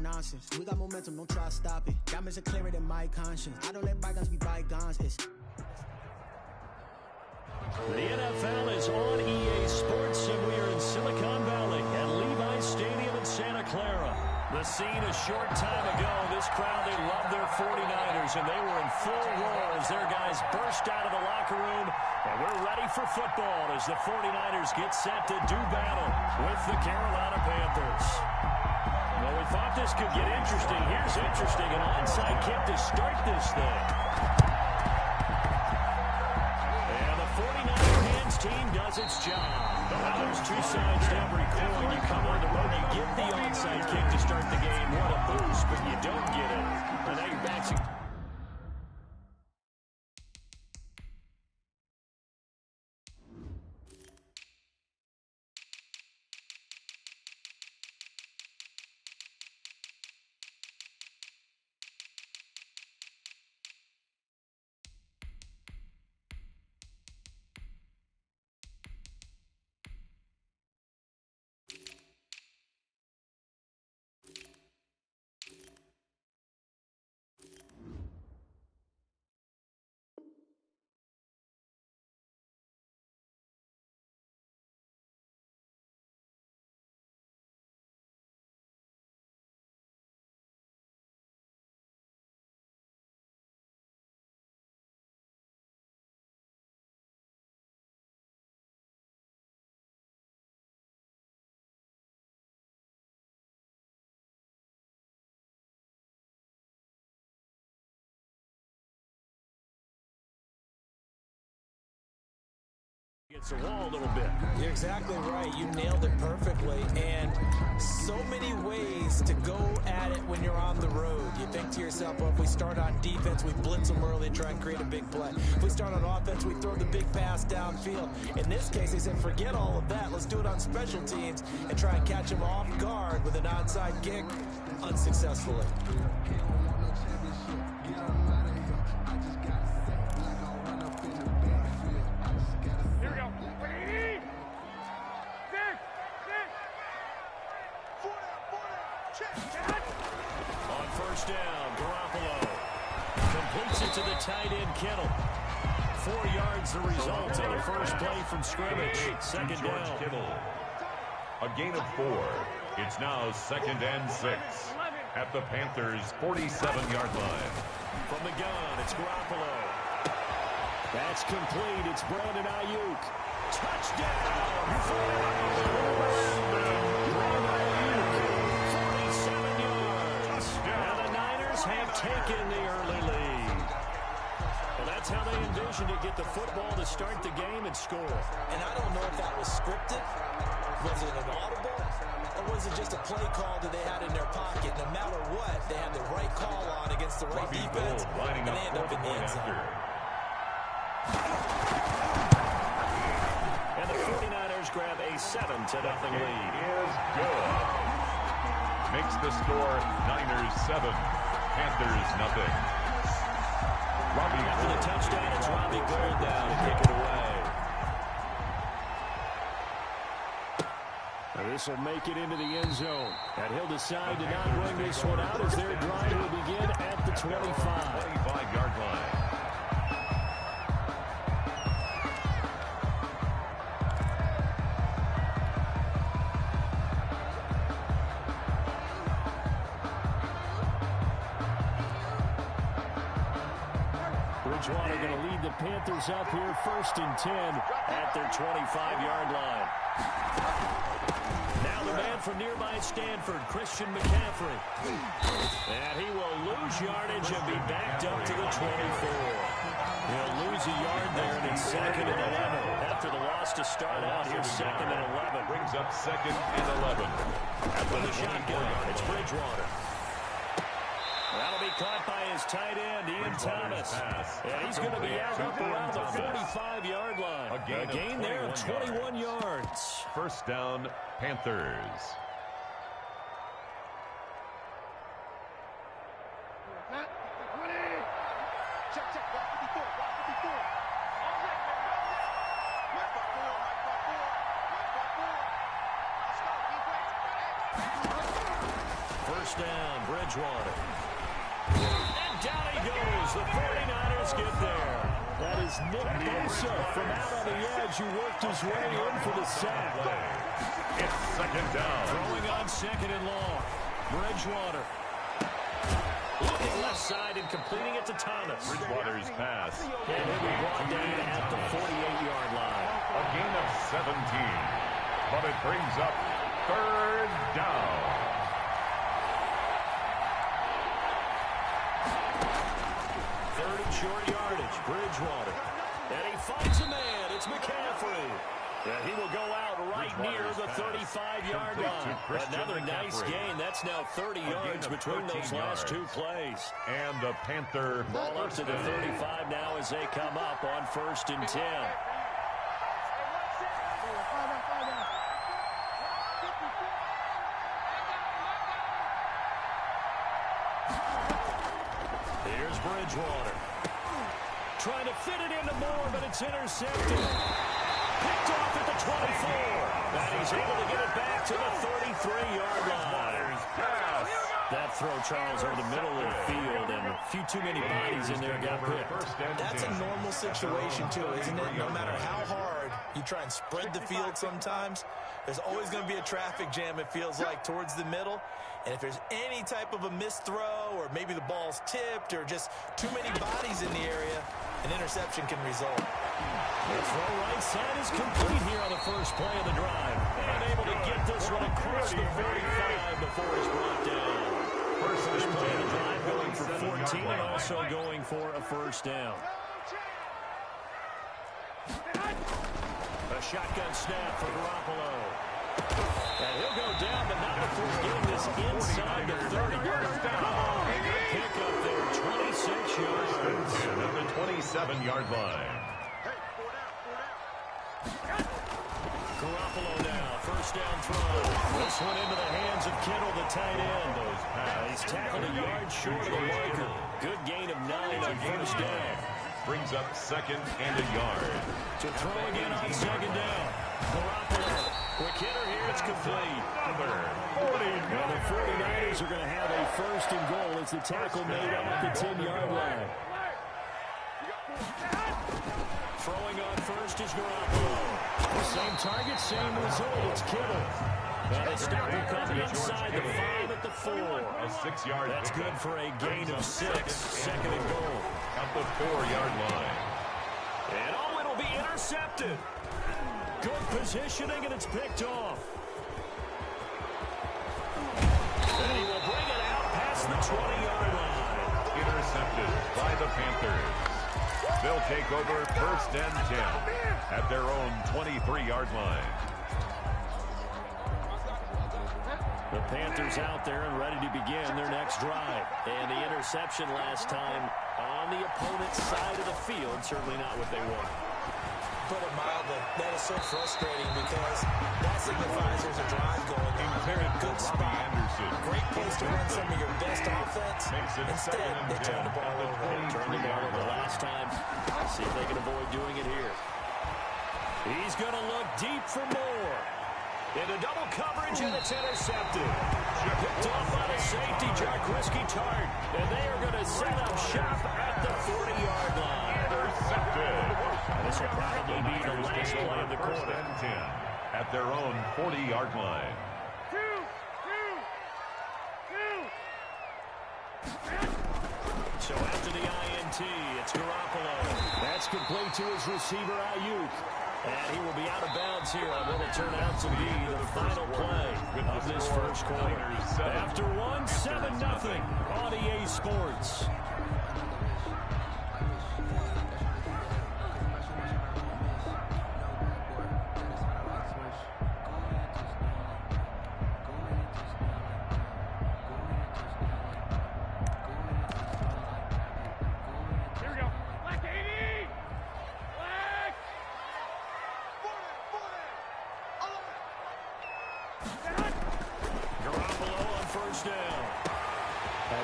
nonsense. We got momentum, don't try to stop it. Diamonds are clearer than my conscience. I don't let bygones be bygones. It's the NFL is on EA Sports, and we are in Silicon Valley at Levi's Stadium in Santa Clara. The scene a short time ago, this crowd, they love their 49ers, and they were in full roar as their guys burst out of the locker room. And we're ready for football as the 49ers get set to do battle with the Carolina Panthers. Well, we thought this could get interesting. Here's interesting, an onside kick to start this thing. And the 49er hands team does its job. Now there's two sides to every coin. You come on the road, you get the onside kick to start the game. What a boost, but you don't get it. And now you're bouncing. It's a wall a little bit. You're exactly right. You nailed it perfectly. And so many ways to go at it when you're on the road. You think to yourself, well, if we start on defense, we blitz them early and try and create a big play. If we start on offense, we throw the big pass downfield. In this case, they said, forget all of that. Let's do it on special teams and try and catch them off guard with an onside kick unsuccessfully. On first down, Garoppolo completes it to the tight end, Kittle. 4 yards the result on the first play from scrimmage. Second down. Kittle. A gain of 4. It's now 2nd and 6 at the Panthers' 47-yard line. From the gun, it's Garoppolo. That's complete. It's Brandon Ayuk. Touchdown! 47 yards. And the Niners have taken the early lead. Well, that's how they envisioned to get the football to start the game and score. And I don't know if that was scripted. Was it an audible? Or was it just a play call that they had in their pocket? No matter what, they had the right call on against the right defense, and they end up in the end zone. And the 49ers grab a 7-0 lead. Is good. Makes the score Niners 7, Panthers nothing. After the touchdown, it's Robbie Gould down to kick it away. This will make it into the end zone. And he'll decide to not bring this one out as their drive will begin at the 25-yard line. Bridgewater going to lead the Panthers up here 1st and 10 at their 25-yard line. Now the man from nearby Stanford, Christian McCaffrey. And he will lose yardage and be backed up to the 24. He'll lose a yard there, and it's 2nd and 11. After the loss to start out, here's 2nd and 11. Brings up 2nd and 11. After the shotgun, it's Bridgewater. That'll be caught by his tight end, Ian Thomas. And he's going to be out up around the 45-yard line. A gain there of 21 yards. First down, Panthers. first down. Bridgewater. And down he goes. The 49ers get there. That is Nick Bosa from out on the edge who worked his way in for the sack. It's second down. Throwing on second and long. Bridgewater. Looking left side and completing it to Thomas. Bridgewater's pass. And he'll be brought down at the 48-yard line. A gain of 17. But it brings up third down. Third and short yardage. Bridgewater. And he finds a man. It's McCaffrey. And he will go out right near the 35-yard line. Another nice gain. That's now 30 yards between those last two plays. And the Panther ball up to the 35 now as they come up on first and 10. Here's Bridgewater. Trying to fit it into Moore, but it's intercepted. Picked off at the 24. And he's able to get it back to the 33-yard line. That throw, Charles, over the middle of the field, and a few too many bodies in there got picked. That's a normal situation, too, isn't it? No matter how hard you try and spread the field sometimes, there's always going to be a traffic jam, it feels like, towards the middle. And if there's any type of a missed throw, or maybe the ball's tipped, or just too many bodies in the area, an interception can result. The throw right side is complete here on the first play of the drive. And able to get this one across the 45 before he's brought down. First play of the drive going for 14 and also going for a first down. A shotgun snap for Garoppolo. And he'll go down, but not before getting this inside the 30. Pick up there, 26 yards. At the 27-yard line. Garoppolo now, first down throw. This one into the hands of Kittle, the tight end. He's tackled a yard short of the marker. Good gain of 9 on first down. Brings up second and a yard. To throw again on second down. Garoppolo. Quick hitter here, it's complete. Now the 49ers are going to have a first and goal as the tackle made off the 10-yard line. Throwing on first is Garoppolo. Same target, same result. It's Kittle. And a stop will come inside the 5 at the 4. A 6-yard. That's good for a gain of 6. Second and goal. At the 4-yard line. And oh, it'll be intercepted. Good positioning, and it's picked off. And he will bring it out past the 20-yard line. Intercepted by the Panthers. They'll take over first and 10 at their own 23-yard line. The Panthers out there and ready to begin their next drive. And the interception last time on the opponent's side of the field, certainly not what they want. Put it mildly, that is so frustrating because that signifies there's a drive going in a very good spot. Great place to run some of your best offense. Instead, they turn the ball over. Turned the ball over last time. See if they can avoid doing it here. He's going to look deep for more. Into double coverage, and it's intercepted. Picked off by the safety, Jarquiski Tart. And they are going to set up shop at the 40-yard line. Intercepted. This will probably be the last play of the quarter. And 10 at their own 40-yard line. So after the INT, it's Garoppolo. That's complete to his receiver, Ayuk. And he will be out of bounds here on what will turn out to be the final play of this first quarter. After 7-0 on EA Sports.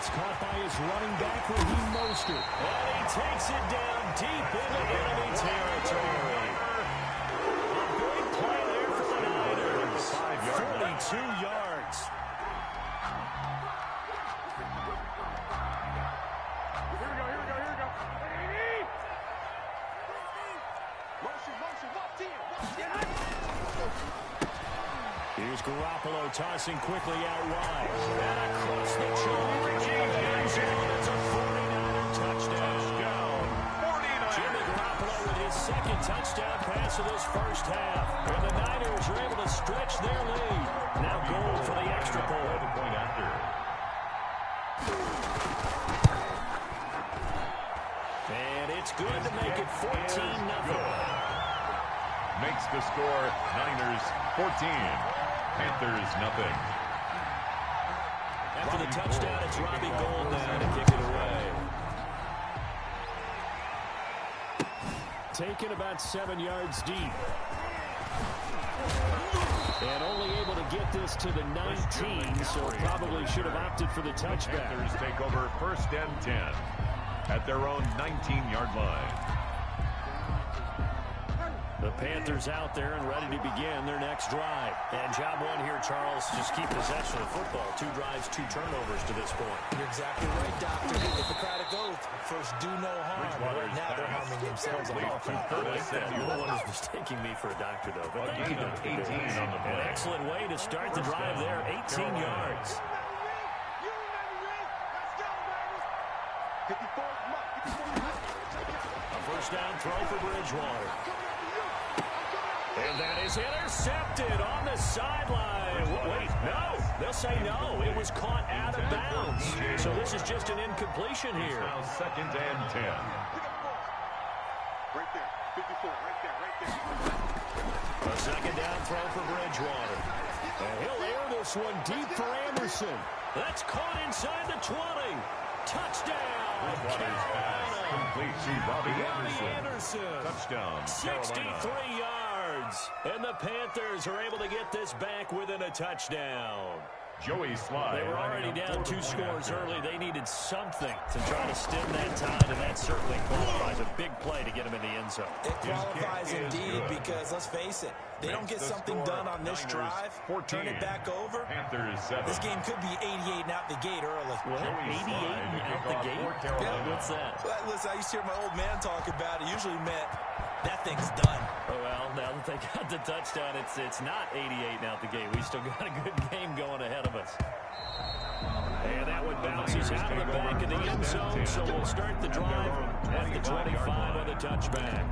Caught by his running back, Raheem Mostert. And he takes it down deep into enemy territory. A big play there for the Niners. 42 yards. Here's Garoppolo tossing quickly out wide. And across the chalk. It's a 49er touchdown. 49ers. Jimmy Garoppolo with his second touchdown pass of this first half. And the Niners are able to stretch their lead. Now goal for the extra point. The point after. And it's good to make it 14-0. Makes the score Niners 14, Panthers nothing. After the touchdown, it's Robbie Gould now to kick it away. Taken about 7 yards deep. And only able to get this to the 19, so probably should have opted for the touchback. Panthers take over 1st and 10 at their own 19-yard line. The Panthers out there and ready to begin their next drive. And job one here, Charles, just keep possession of the football. 2 drives, 2 turnovers to this point. You're exactly right, Doctor. Hippocratic oath. First, do no harm. Right now, they're harming themselves. No one is mistaking me for a doctor, though. But a gain of 18 on the play. An excellent way to start the drive there. 18 yards. A first down throw for Bridgewater. And that is intercepted on the sideline. Wait, no. They'll say no. It was caught out of bounds. So this is just an incompletion here. Now 2nd and 10. Right there. 54. Right there. A second down throw for Bridgewater. And he'll air this one deep for Anderson. That's caught inside the 20. Touchdown. Complete to Robbie Anderson. Touchdown, 63 Carolina. yards. And the Panthers are able to get this back within a touchdown. Joey Sly. They were already down 2 scores early. They needed something to try to stem that tide, and that certainly qualifies. A big play to get them in the end zone. It qualifies indeed because, let's face it, they don't get something done on this drive, turn it back over. Panthers 7. This game could be 88 and out the gate early. What? 88 and out the gate? Yeah, what's that? Well, listen, I used to hear my old man talk about it. Usually meant that thing's done. Oh, well, now that they got the touchdown, it's not 88 and out the gate. We still got a good game going ahead of us. And that one bounces out of the back of the end zone, so we'll start the drive at the 25 on the touchback.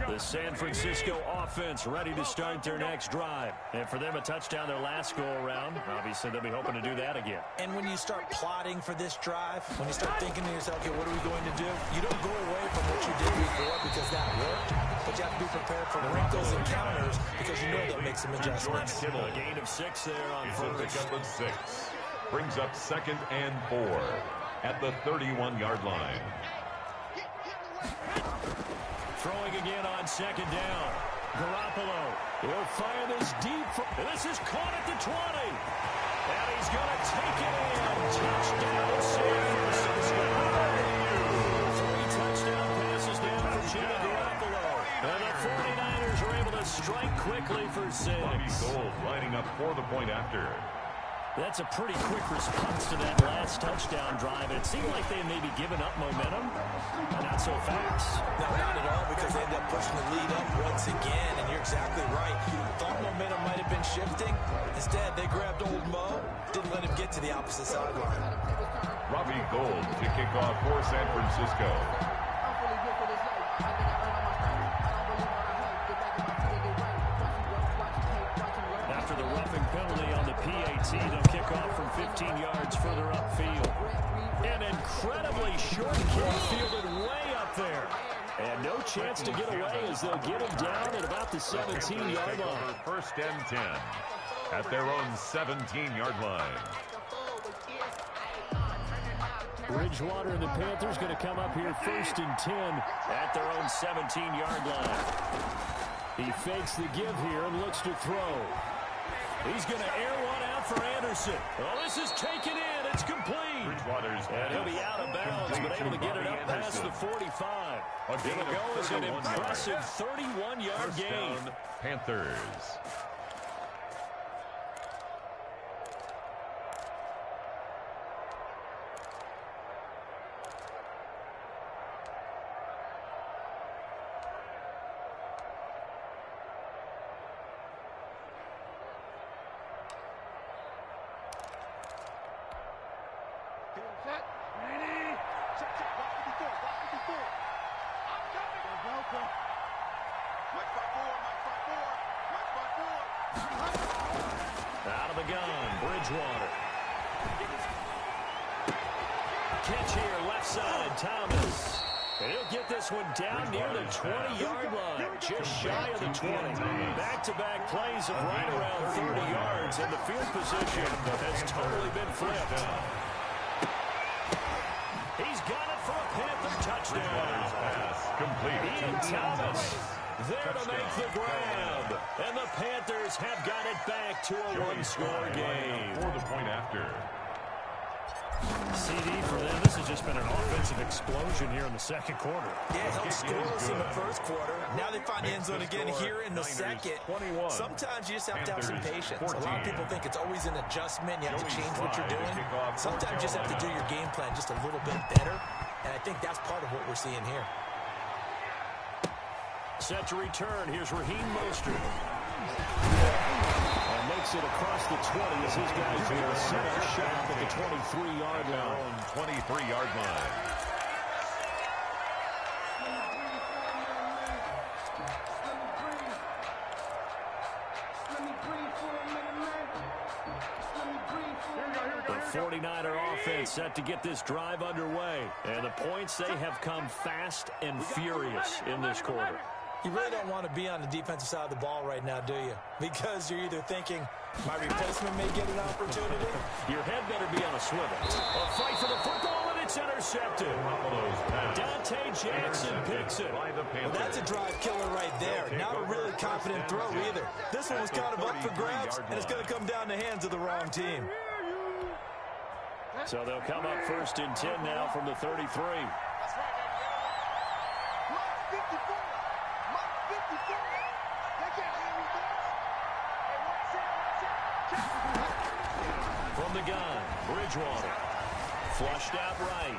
The San Francisco offense ready to start their next drive. And for them, a touchdown their last go-around. Obviously, they'll be hoping to do that again. And when you start plotting for this drive, when you start thinking to yourself, okay, what are we going to do? You don't go away from what you did before because that worked. But you have to be prepared for wrinkles and counters because you know they'll make some adjustments. A gain of 6 there on first. Up of 6. Brings up 2nd and 4 at the 31-yard line. Throwing again on 2nd down. Garoppolo will fire this deep. This is caught at the 20. And he's going to take it in. Touchdown, San Francisco. 3 touchdown passes down for Jimmy Garoppolo. And the 49ers are able to strike quickly for 6. Robbie Gould lining up for the point after. That's a pretty quick response to that last touchdown drive. It seemed like they had maybe given up momentum. Not so fast. No, not at all, because they ended up pushing the lead up once again, and you're exactly right. Thought momentum might have been shifting. Instead, they grabbed old Mo, didn't let him get to the opposite sideline. Robbie Gould to kick off for San Francisco. After the roughing penalty on the PAT, they'll kick off from 15 yards further upfield. An incredibly short kick fielded way up there. And no chance to get away as they'll get him down at about the 17-yard line. 1st and 10 at their own 17-yard line. Bridgewater and the Panthers going to come up here 1st and 10 at their own 17-yard line. He fakes the give here and looks to throw. He's going to air one out for Anderson. Well, this is taken in. It's complete. And he'll be out of bounds, but able to get it up past the 45. It'll go as an impressive 31-yard gain. Panthers. Out of the gun, Bridgewater. Catch here, left side, Thomas. And he'll get this one down near the 20-yard line, just shy of the 20. Back-to-back plays of right around 30 yards, and the field position has totally been flipped. He's got it for a Panther touchdown. Ian Thomas there to make the grab. And the Panthers have got it back to a one-score game. For the point after. CD for them. This has just been an offensive explosion here in the second quarter. Yeah, held scoreless in the first quarter. Now they find the end zone again here in the second. Sometimes you just have to have some patience. A lot of people think it's always an adjustment. You have to change what you're doing. Sometimes you just have to do your game plan just a little bit better. And I think that's part of what we're seeing here. Set to return. Here's Raheem Mostert. And makes it across the 20 as his guys will set up shop at the 23-yard line. 23-yard line. The 49er offense set to get this drive underway. And the points, they have come fast and furious in this quarter. You really don't want to be on the defensive side of the ball right now, do you? Because you're either thinking, my replacement may get an opportunity. Your head better be on a swivel. A fight for the football, and it's intercepted. Dante Jackson picks it. Well, that's a drive killer right there. Not a really confident throw either. This one was kind of up for grabs, and it's going to come down the hands of the wrong team. So they'll come up first and 10 now from the 33. From the gun, Bridgewater. Flushed out right.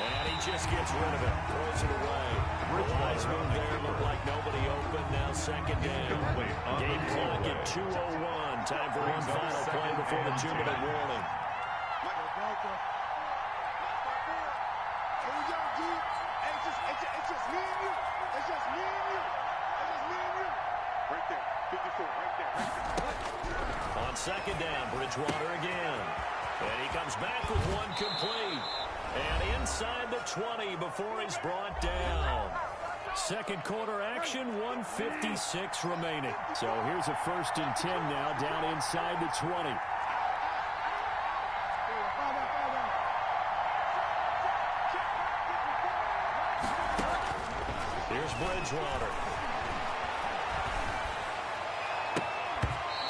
And he just gets rid of it. Throws it away. The wise move there. Looked like nobody open. Now second down. Game clock at 2:01. Time for one final play before the 2-minute warning. It's just me and you. It's just me and you. It's just me and you. Right there. 54. Right there. On second down, Bridgewater again. And he comes back with one complete. And inside the 20 before he's brought down. Second quarter action, 1:56 remaining. So here's a first and 10 now down inside the 20. Here's Bridgewater.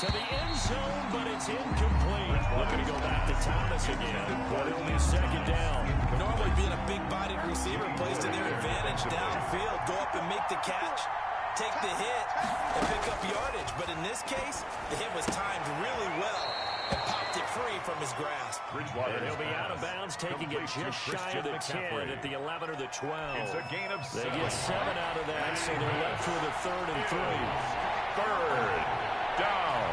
To the end zone, but it's incomplete. Looking to go back to Thomas again, but it'll be second down. Normally being a big-bodied receiver plays to their advantage downfield. Go up and make the catch, take the hit, and pick up yardage. But in this case, the hit was timed really well and popped it free from his grasp. And he'll be out of bounds, taking it just shy of the 10 at the 11 or the 12. It's a gain of 7. They get 7 out of that, so they're left with a 3rd and 3. Third down.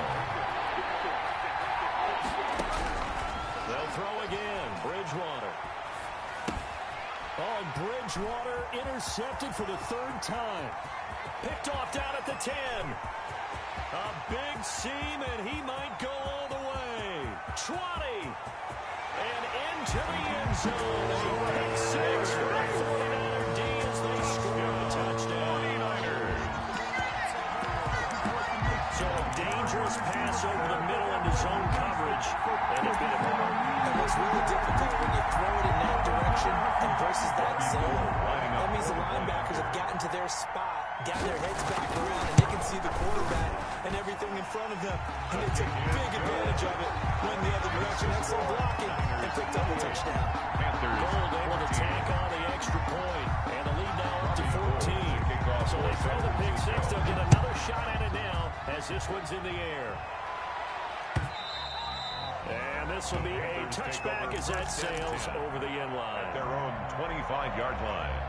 They'll throw again. Bridgewater. Oh, Bridgewater intercepted for the 3rd time. Picked off down at the 10. A big seam, and he might go all the way. 20. And into the end zone. A big 6 for the 49er D as they score a touchdown. 49ers. So a dangerous pass over the middle into zone coverage. And a bit of a And what's really difficult when you throw it in that direction and versus that zone, that means the linebackers have gotten to their spot, got their heads back around, and they can see the quarterback and everything in front of them. And they took big advantage of it, went the other direction, had some blocking, and picked up a touchdown. Gold able to tack on the extra point, and the lead now up to 14. So they throw the pick 6. They'll get another shot at it now as this one's in the air. And this will be a touchback as that sails over the end line. At their own 25-yard line.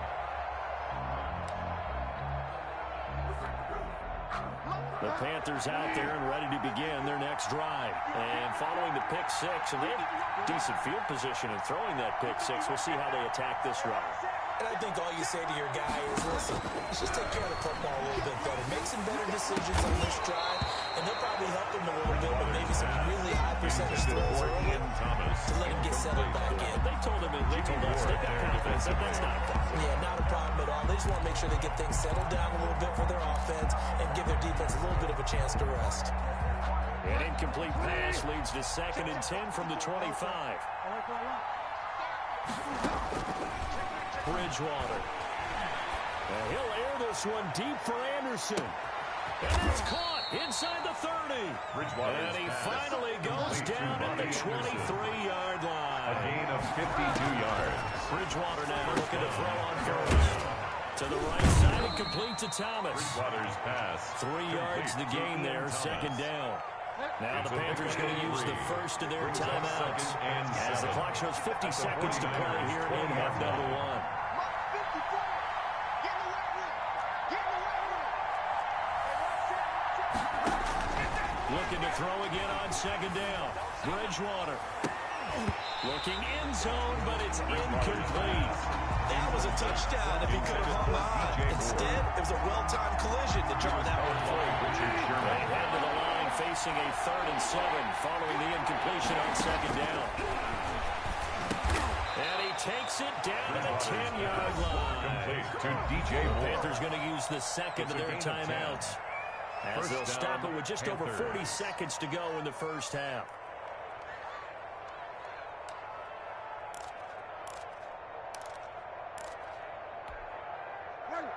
The Panthers out there and ready to begin their next drive. And following the pick 6, and they have decent field position in throwing that pick 6. We'll see how they attack this drive. And I think all you say to your guy is, listen, let's just take care of the football a little bit better. Make some better decisions on this drive, and they'll probably help him a little bit percentage throws early to let him get settled back in. They told us they got confidence. That's not a problem. Yeah, not a problem at all. They just want to make sure they get things settled down a little bit for their offense and give their defense a little bit of a chance to rest. An incomplete pass leads to 2nd and 10 from the 25. Bridgewater. And he'll air this one deep for Anderson. And it's caught inside the 30. And he finally goes down at the 23-yard line. A gain of 52 yards. Bridgewater now looking to throw on first. To the right side and complete to Thomas. Bridgewater's pass. 3 yards the gain there, 2nd down. Now the Panthers going to use the first of their timeouts as the clock shows 50 seconds to play here in half number 1. Looking to throw again on 2nd down. Bridgewater. Looking end zone, but it's incomplete. That was a touchdown if he could have hung on. Instead, it was a well-timed collision to jar that one free. They head to the line facing a 3rd and 7 following the incompletion on 2nd down. And he takes it down to the 10-yard line. To DJ Moore. Panthers going to use the second of their timeouts as they'll stop it with just over 40 seconds to go in the first half.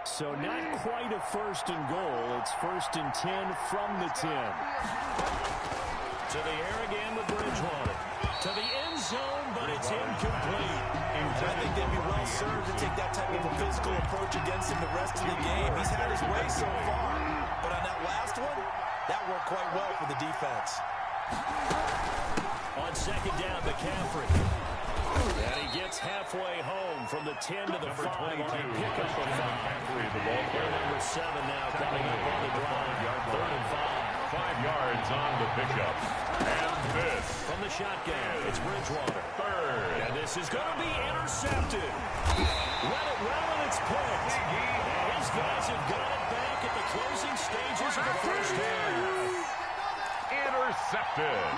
So not quite a 1st and goal. It's 1st and 10 from the 10. To the air again with Bridgewater. To the end zone, but it's incomplete. I think they'd be well served to take that type of a physical approach against him the rest of the game. He's had his way so far. But on that last one, that worked quite well for the defense. On 2nd down, McCaffrey. And he gets halfway home from the 10 to the 5 on a pickup of 5. Number 7 now coming up on the drive. 3rd and 5. 5 yards on the pickup. And this. From the shotgun, it's Bridgewater. 3rd. And this is going to be intercepted. Let it roll and it's picked. And his guys have got it back at the closing stages of the first half. Intercepted.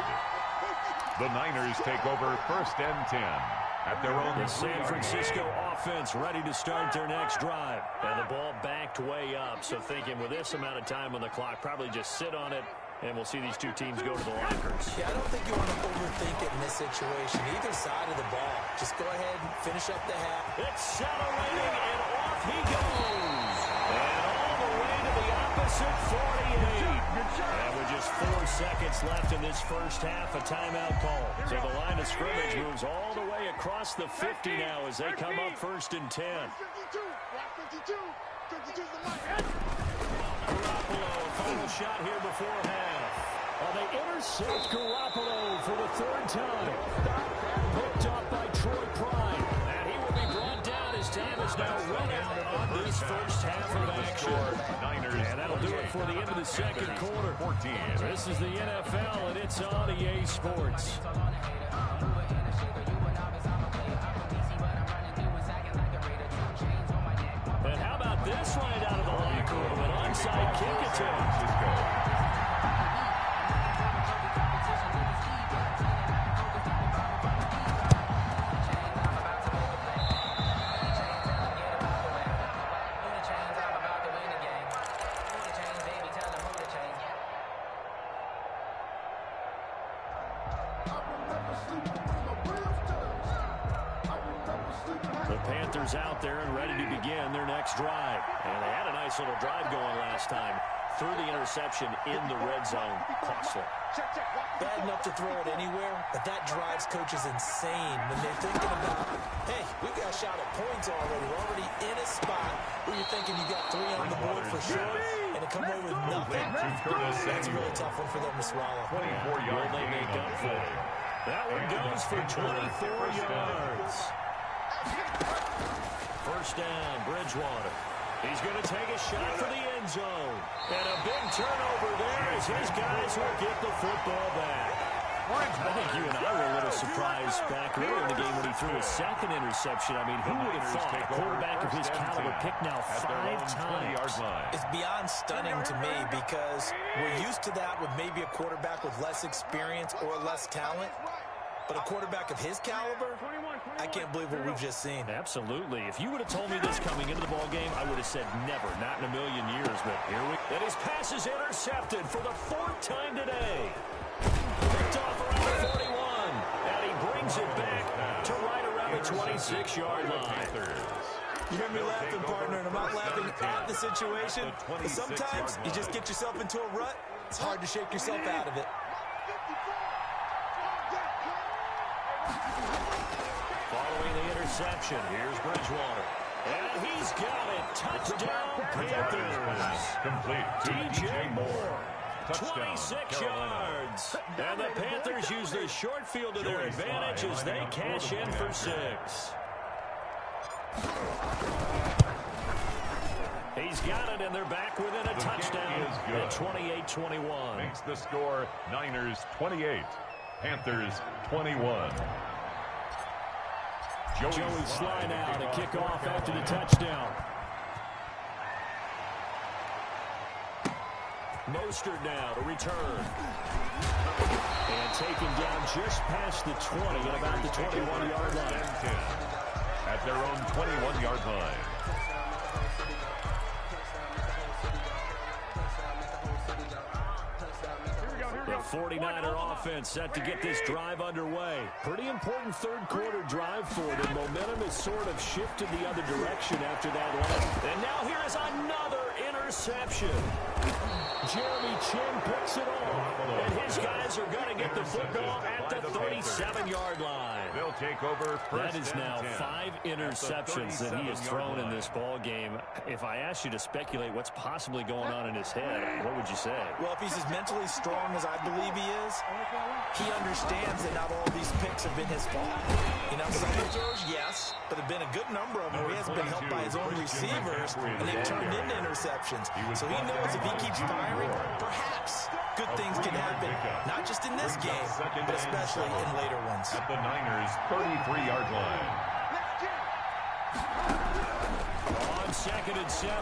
The Niners take over 1st and 10 at their own. The San Francisco offense ready to start their next drive. And the ball backed way up. So thinking with this amount of time on the clock, probably just sit on it, and we'll see these two teams go to the lockers. Yeah, I don't think you want to overthink it in this situation. Either side of the ball. Just go ahead and finish up the half. Accelerating, and off he goes. And all the way to the opposite 48. And with just 4 seconds left in this first half, a timeout call. So the line of scrimmage moves all the way across the 50 now as they come up 1st and 10. Garoppolo, final shot here before half. They intercept Garoppolo for the 3rd time. Picked up by Troy Prime. And he will be brought down as time is now run out on this first half of action. And that'll do it for the end of the 2nd quarter. 14. This is the NFL, and it's on EA Sports. And how about this right out of the locker room? An onside kick attempt. The Panthers out there and ready to begin their next drive. And they had a nice little drive going last time. Threw the interception in the red zone. Costly. Bad enough to throw it anywhere, but that drives coaches insane when they're thinking about, hey, we got a shot at points already. We're already in a spot where you're thinking you got 3 on the board for sure, and to come away with nothing, that's a really tough one for them to swallow. 24 yards. Will they make up for it? That one goes for 24 yards. First down, Bridgewater. He's going to take a shot for the end zone. And a big turnover there as his guys will get the football back. I think you and I were a little surprised back earlier in the game when he threw his second interception. I mean, who would have thought a quarterback of his caliber picked now 5 times? It's beyond stunning to me because we're used to that with maybe a quarterback with less experience or less talent. But a quarterback of his caliber, I can't believe what we've just seen. Absolutely. If you would have told me this coming into the ball game, I would have said never, not in a million years. But here we go. And his pass is intercepted for the 4th time today. Picked off around the 41. And he brings it back to right around the 26-yard line. You hear me laughing, partner, and I'm not laughing at the situation. But sometimes you just get yourself into a rut. It's hard to shake yourself out of it. Following the interception, here's Bridgewater. And he's got it. Touchdown, Panthers. Complete to DJ Moore. Touchdown, 26 Carolina. yards. And the Panthers use the short field to their advantage as they cash in for 6. He's got it, and they're back within a touchdown at 28-21. Makes the score Niners 28, Panthers 21. Joey Sly now to kick off after the touchdown. Mostert now to return. And taken down just past the 20 at about the 21-yard line. At their own 21-yard line. The 49er offense set to get this drive underway. Pretty important third-quarter drive for them. Momentum has sort of shifted the other direction after that line. And now here is another interception. Jeremy Chin picks it off. And his guys are going to get the football at the 37-yard line. They'll take over. That is now 5 interceptions that he has thrown in this ball game. If I asked you to speculate what's possibly going on in his head, what would you say? Well, if he's as mentally strong as I believe he is, he understands that not all these picks have been his fault. You know, some of those, yes, but there have been a good number of them where he hasn't been helped by his own receivers, and they've turned into interceptions. So he knows if he keeps firing, perhaps good things can happen, not just in this game, but especially in later ones. At the Niners' 33-yard line. On 2nd and 7,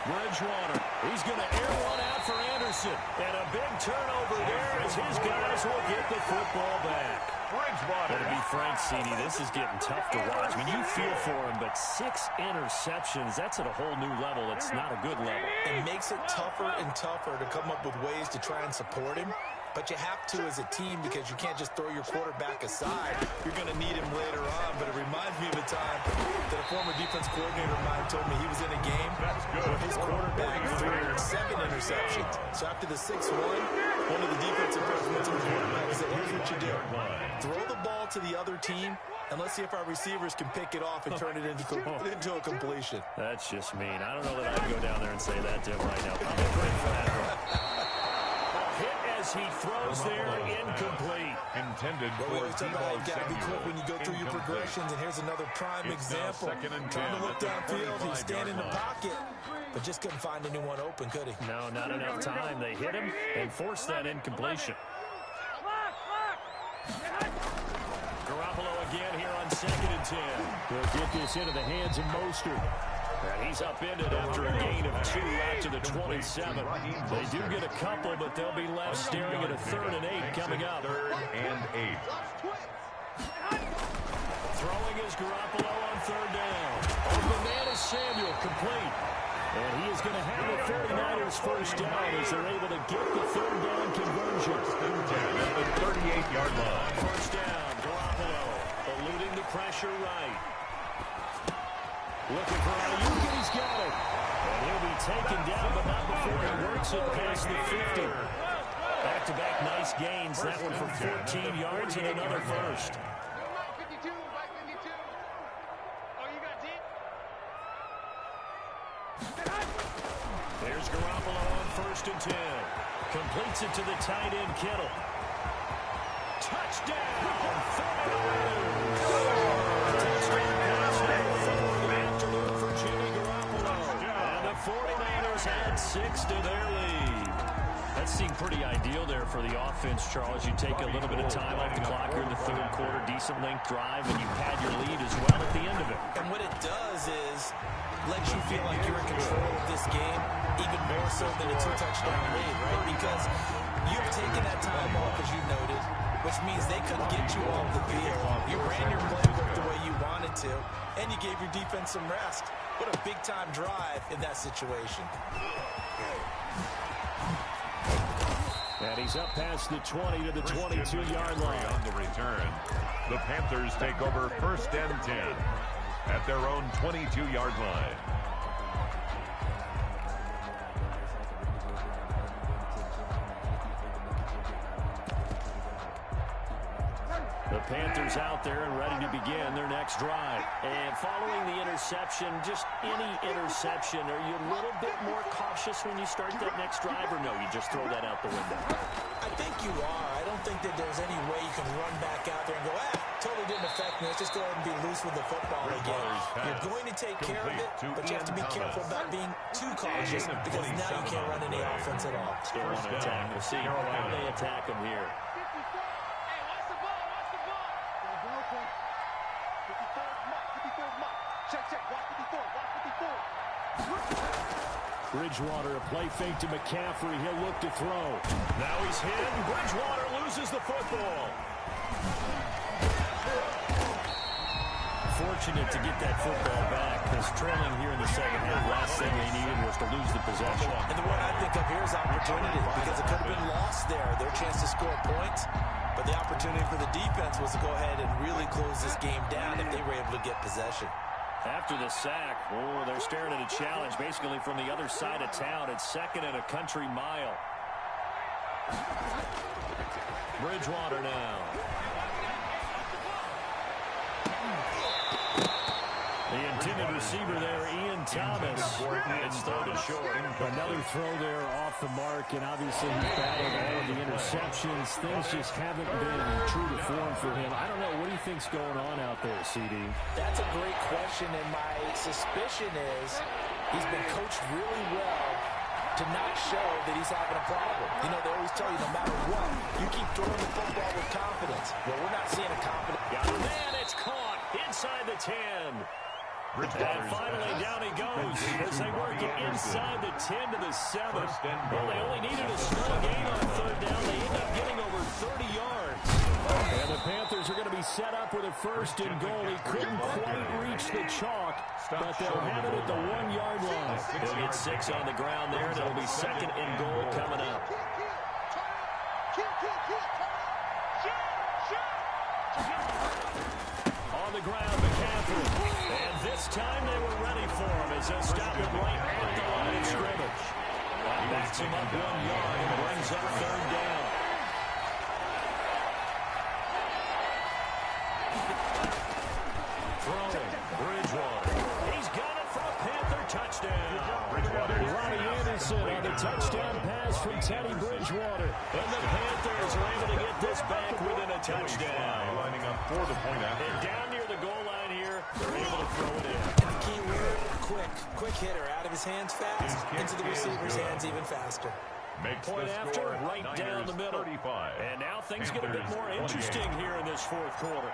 Bridgewater. He's going to air one out for Anderson. And a big turnover there as his guys will get the football back. Bridgewater. To be frank, CD, this is getting tough to watch. I mean, you feel for him, but 6 interceptions, that's at a whole new level. It's not a good level. It makes it tougher and tougher to come up with ways to try and support him. But you have to as a team because you can't just throw your quarterback aside. You're going to need him later on. But it reminds me of a time that a former defense coordinator of mine told me he was in a game where his quarterback threw 7 interceptions. So after the 6th one of the defensive players went to the quarterback and said, here's what you do. Throw the ball to the other team, and let's see if our receivers can pick it off and turn it into a completion. That's just mean. I don't know that I'd go down there and say that to him right now. Probably great for that one. Hit as he throws there, incomplete. Intended Well, we for always talk about how you got to be quick Samuel. when you go through your progressions, and here's another prime It's now example. 2nd and 10 Trying to look at the downfield, he's standing in the 45-yard pocket, but just couldn't find anyone open, could he? No, not enough time. They hit him and forced that incompletion. Garoppolo again here on 2nd and 10. They'll get this into the hands of Mostert. And he's upended after a gain of 2 out to the 27. They do get a couple, but they'll be left staring at a 3rd and 8 coming up. 3rd and 8. Throwing is Garoppolo on 3rd down. Open man is Samuel, complete. And he is going to have the 49ers first down as they're able to get the 3rd down conversion. At the 38-yard line. First down, Garoppolo eluding the pressure right. Looking for Ayuk, and he's got it. And he'll be taken down, but not before he works it past the 50. Back-to-back nice gains. That one for 14 yards and another first. There's Garoppolo on 1st and 10. Completes it to the tight end, Kittle. Touchdown! For Jimmy Garoppolo. And the 49ers add 6 to their lead. That seemed pretty ideal there for the offense, Charles. You take a little bit of time off the clock here in the third quarter, decent length drive, and you pad your lead as well at the end of it. And what it does is lets you feel like you're in control of this game, even more so than a 2-touchdown lead, right? Because you've taken that time off, as you noted, which means they couldn't get you off the field. You ran your playbook the way you wanted to, and you gave your defense some rest. What a big-time drive in that situation. And he's up past the 20 to the 22-yard line. On the return, the Panthers take over 1st and 10 at their own 22-yard line. The Panthers out there and ready to begin their next drive. And following the interception, just any interception, are you a little bit more cautious when you start that next drive, or no, you just throw that out the window? I think you are. I don't think that there's any way you can run back out there and go, totally didn't affect me. Let's just go ahead and be loose with the football again. You're going to take care of it, but you have to be careful about being too cautious because now you can't run any offense at all. Still want to attack. We'll see how they attack him here. Bridgewater, a play fake to McCaffrey. He'll look to throw. Now he's hit, and Bridgewater loses the football. Fortunate to get that football back, because trailing here in the second half, last thing they needed was to lose the possession. And the one I think of here is opportunity, because it could have been lost there. Their chance to score points, but the opportunity for the defense was to go ahead and really close this game down if they were able to get possession. After the sack, they're staring at a challenge basically from the other side of town. It's 2nd and a country mile. Bridgewater now. The intended receiver there, Ian Thomas. It's thrown to short. Another throw there off the mark, and obviously he's battled all of the interceptions. Things just haven't been true to form for him. I don't know. What do you think's going on out there, CD? That's a great question, and my suspicion is he's been coached really well to not show that he's having a problem. You know, they always tell you no matter what, you keep throwing the football with confidence. Well, we're not seeing a confidence. Man, it's caught inside the 10. And finally down he goes as they work it inside the 10 to the 7. Well, they only needed a small gain on 3rd down. They end up getting over 30 yards. And the Panthers are going to be set up with a 1st and goal. He couldn't quite reach the chalk, but they'll have it at the 1-yard line. They'll get 6 on the ground there, and it'll be 2nd and goal coming up. On the ground, McCaffrey. And this time they were ready for him as they stop him right at the line of scrimmage. That backs him up 1 yard and brings up 3rd down. Throwing, Bridgewater. He's got it for a Panther touchdown. Ronnie Anderson on the touchdown pass from Teddy Bridgewater. And the Panthers are able to get this back within a touchdown. Lining up for the point after. And down near the goal line here, they're able to throw it in. And the key word, quick hitter. Out of his hands fast, into the receiver's hands even faster. Makes Point the after, score right down the middle. 35. And now things get a bit Panthers more 28. interesting here in this 4th quarter.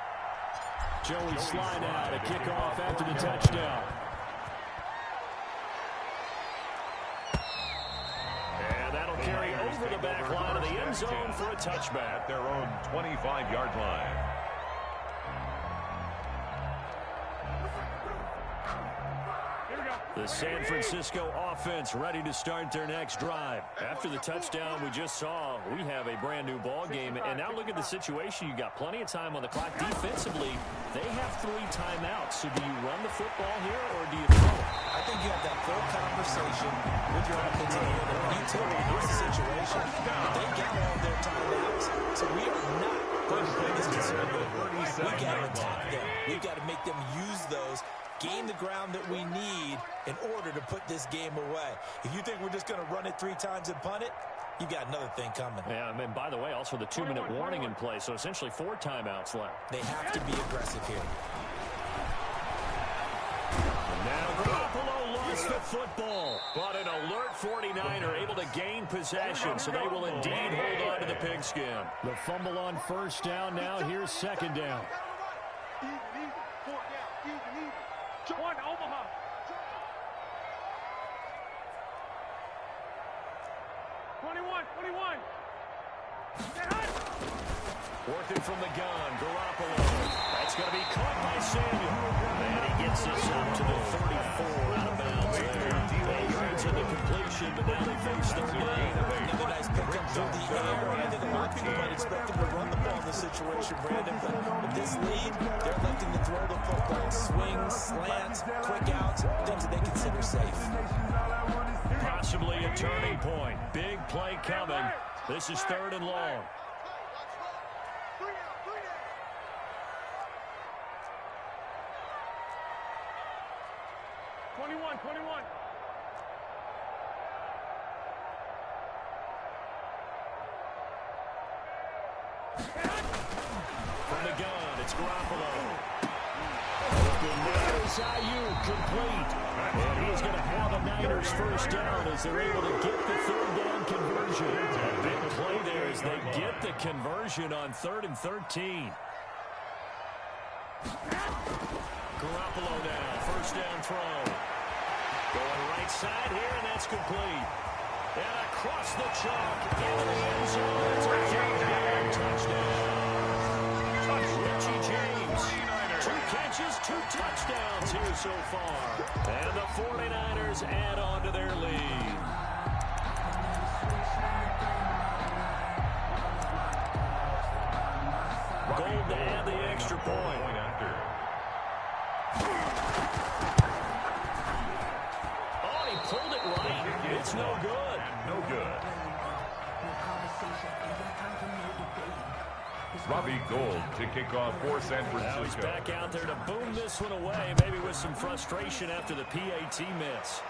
Joey Slye now to kick off after the touchdown. And that'll carry over the back line of the end zone for a touchback. At their own 25-yard line. The San Francisco offense ready to start their next drive. After the touchdown we just saw, we have a brand new ball game. And now look at the situation. You got plenty of time on the clock. Defensively, they have 3 timeouts. So do you run the football here or do you throw it? I think you have that full conversation with your offensive unit. And you tell me, here's the situation. They got all their timeouts. So we are not going to play this conservative. We've got to attack them. We've got to make them use those. Gain the ground that we need in order to put this game away. If you think we're just going to run it 3 times and punt it, you've got another thing coming. Yeah, and by the way, also the 2-minute warning in play, so essentially 4 timeouts left. They have to be aggressive here. And now Garoppolo lost the football. But an alert 49er able to gain possession, so they will indeed hold on to the pigskin. The fumble on first down now. Here's second down. Easy. 4 down. Easy. One, Omaha. Twenty-one. Working from the gun, Garoppolo. That's going to be caught by Samuel. And he gets this up to the 34 out of bounds there. 8 yards in the completion, but now they face third down. Another nice pickup through the air. I think a lot of people might expect them to run the ball in this situation, Brandon. But with this lead, they're electing to throw the football. Swings, slants, quick outs, things that they consider safe. Possibly a turning point. Big play coming. This is 3rd and long. From the gun, it's Garoppolo. Open there's Ayuk, complete. And he's going to have a Niners first down as they're able to get the 3rd down conversion. A big play there as they get the conversion on 3rd and 13. Garoppolo now, first down throw. Going right side here, and that's complete. And across the chalk, into the end zone. It's a 3rd down touchdown. Richie James, 2 catches, 2 touchdowns here so far. And the 49ers add on to their lead. Gold to add the extra point. Oh, he pulled it right. It's no good. No good. Robbie Gould to kick off for San Francisco. Now he's back out there to boom this one away, maybe with some frustration after the PAT miss.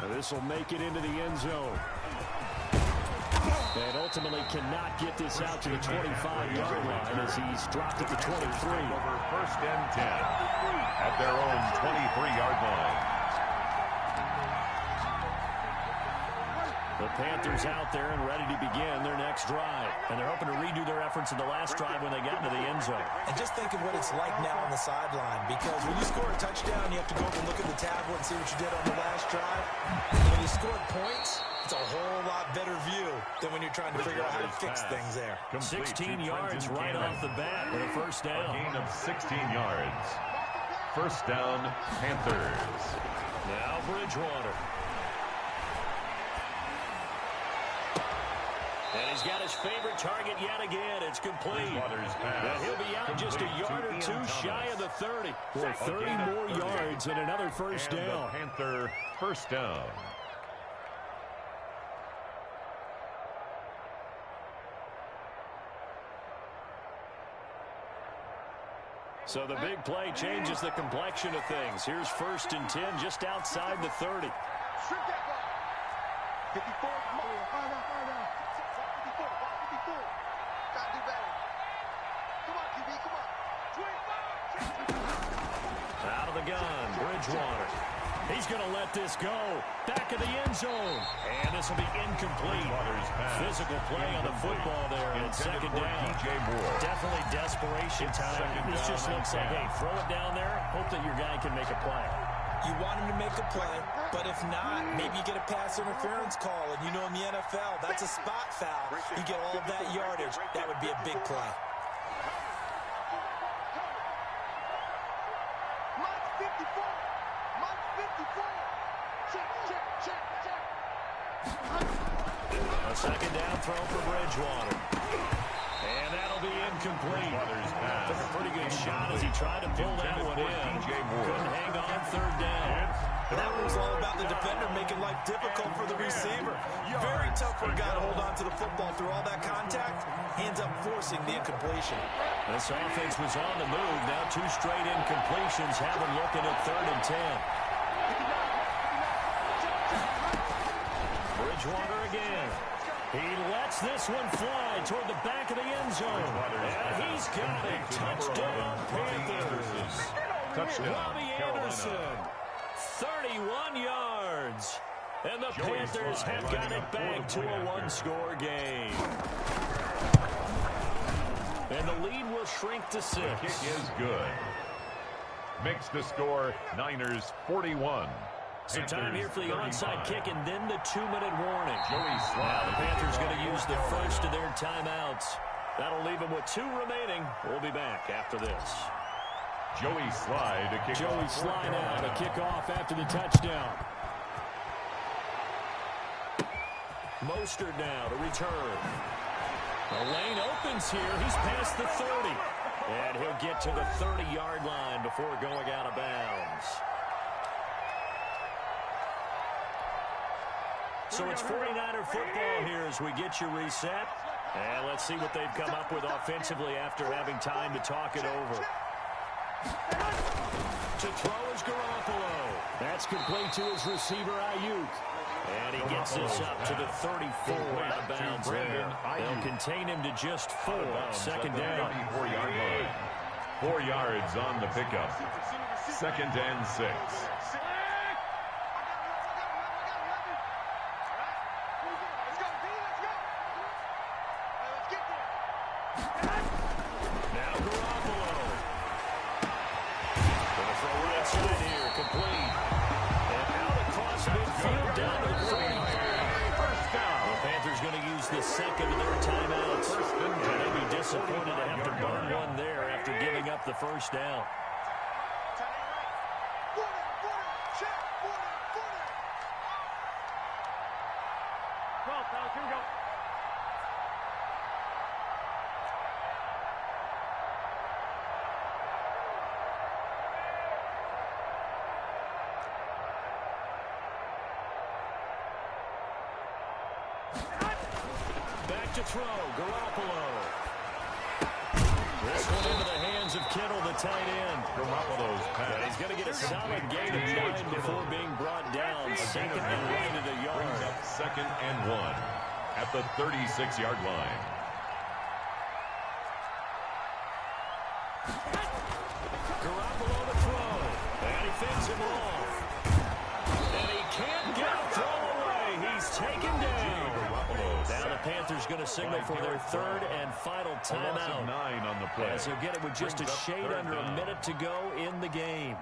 Now this will make it into the end zone. And ultimately cannot get this out to the 25-yard line as he's dropped at the 23. Over 1st and 10 at their own 23-yard line. The Panthers out there and ready to begin their next drive. And they're hoping to redo their efforts in the last drive when they got into the end zone. And just think of what it's like now on the sideline, because when you score a touchdown, you have to go up and look at the tablet and see what you did on the last drive. And when you scored points, it's a whole lot better view than when you're trying to figure out how to fix things there. 16 yards right off the bat with a first down. A gain of 16 yards. First down, Panthers. Now Bridgewater. And he's got his favorite target yet again. It's complete. And he'll be out just a yard or 2 shy of the 30. Boy, 30 more yards and another first down. Panther first down. So the big play changes the complexion of things. Here's 1st and 10 just outside the 30. 54. Out of the gun, Bridgewater. He's going to let this go. Back of the end zone. And this will be incomplete. Physical play on the football there. And it's 2nd down. Definitely desperation time. This just looks like, hey, throw it down there. Hope that your guy can make a play. You want him to make a play, but if not, maybe you get a pass interference call. And you know in the NFL, that's a spot foul. You get all of that yardage. That would be a big play. A 2nd down throw for Bridgewater. And that'll be incomplete. Took a pretty good shot as he tried to pull that one in. Couldn't hang on 3rd down. And that one's all about the defender making life difficult for the receiver. Very tough for a guy to hold on to the football through all that contact. Ends up forcing the incompletion. This offense was on the move. Now 2 straight incompletions have them looking at 3rd and 10. Bridgewater again. He lets this one fly toward the back of the end zone. And he's got it. Touchdown, Panthers. Touchdown, Robbie Carolina. Anderson. 31 yards. And the Panthers have got it back to a one-score game. And the lead will shrink to 6. The kick is good. Makes the score Niners 41. So time here for the onside kick and then the 2-minute warning. Now the Panthers going to use the first of their timeouts. That'll leave them with 2 remaining. We'll be back after this. Joey Sly to kick Joey off. Sly now to kick off after the touchdown. Mostert now to return. The lane opens here. He's past the 30. And he'll get to the 30-yard line before going out of bounds. So it's 49er football here as we get you reset. And let's see what they've come up with offensively after having time to talk it over. To throw is Garoppolo. That's complete to his receiver, Ayuk. And he gets this up to the 34 out of bounds there. They'll contain him to just 4. Second down. 34-yard line. 4 yards on the pickup. 2nd and 6. Now Garoppolo. Gonna throw right side here, complete. And out across midfield down to the 45. First down. The Panthers going to use the second of their timeouts. And they'll be disappointed to have to burn one there after giving up the first down. Back to throw, Garoppolo. This one into the hands of Kittle, the tight end. Garoppolo's pass. And he's going to get a solid gain of 9 before being brought down. Second and 1 to the yard. Brings up 2nd and 1 at the 36-yard line. Garoppolo to throw. And he fends him off. And he can't get a throw away. He's taken down. Now the Panthers going to signal for their 3rd and final timeout. 9 on the play. As he'll get it with just a shade under a minute to go in the game.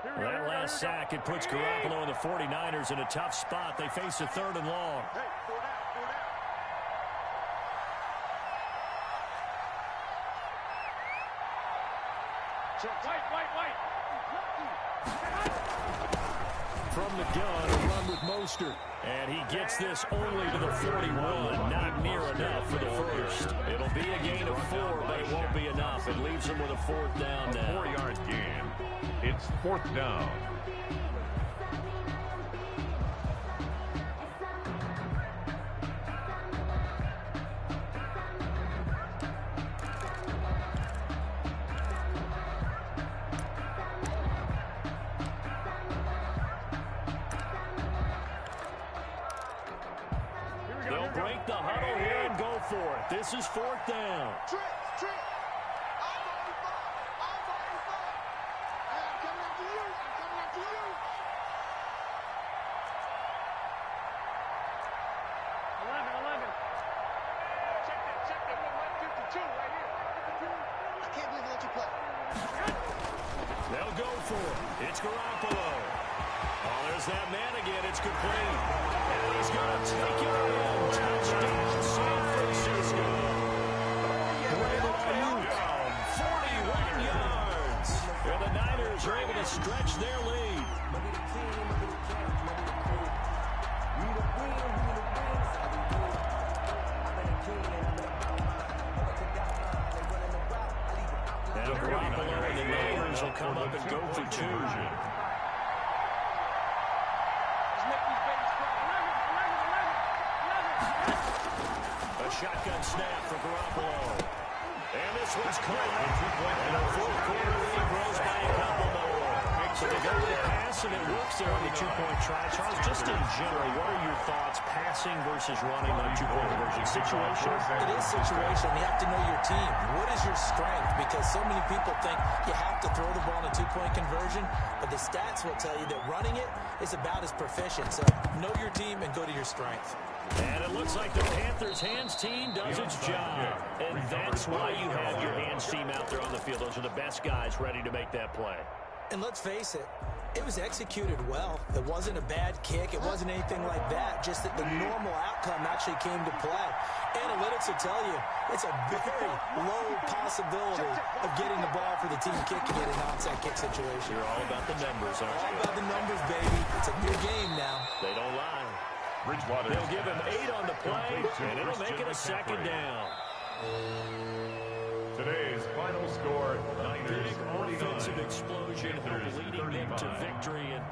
That last sack, it puts Garoppolo and the 49ers in a tough spot. They face a 3rd and long. From the gun, a run with Mostert. And he gets this only to the 41. Not near enough for the first. It'll be a gain of 4, but it won't be enough. It leaves him with a 4th down now. 4-yard gain. It's 4th down. They'll break the huddle here and go for it. This is 4th down. They'll go for it. It's Garoppolo. Oh, there's that man again. It's complete. And he's going to take it in. Touchdown, San Francisco. Touchdown, 41 yards. And the Niners are able to stretch their lead. Now Garoppolo and the Niners will come up and go for 2. A shotgun snap for Garoppolo. And this one's caught. And a 4th quarter lead grows by a couple more. So they go with the pass listen, it works there on the two-point try. Charles, just in general, what are your thoughts passing versus running on two-point conversion? Situational? It is situational. You have to know your team. What is your strength? Because so many people think you have to throw the ball in a two-point conversion, but the stats will tell you that running it is about as proficient. So know your team and go to your strength. And it looks like the Panthers' hands team does its job. And that's why you have your hands team out there on the field. Those are the best guys ready to make that play. And let's face it, it was executed well. It wasn't a bad kick. It wasn't anything like that. Just that the normal outcome actually came to play. Analytics will tell you it's a very low possibility of getting the ball for the team kicking it in an onside kick situation. You're all about the numbers, aren't you? All about the numbers, baby. It's a new game now. They don't lie. Bridgewater. They'll give him 8 on the play, and it'll make it a second down. Today's final score, Niners 49. Offensive explosion, leading them to victory. And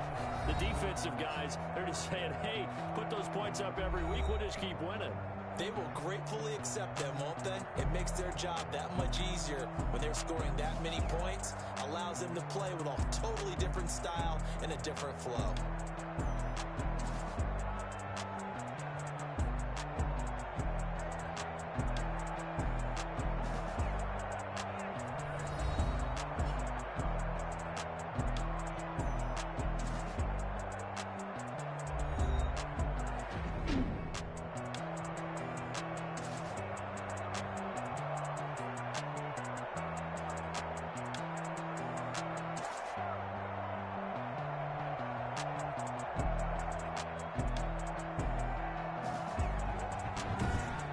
the defensive guys, they're just saying, hey, put those points up every week. We'll just keep winning. They will gratefully accept them, won't they? It makes their job that much easier when they're scoring that many points. Allows them to play with a totally different style and a different flow.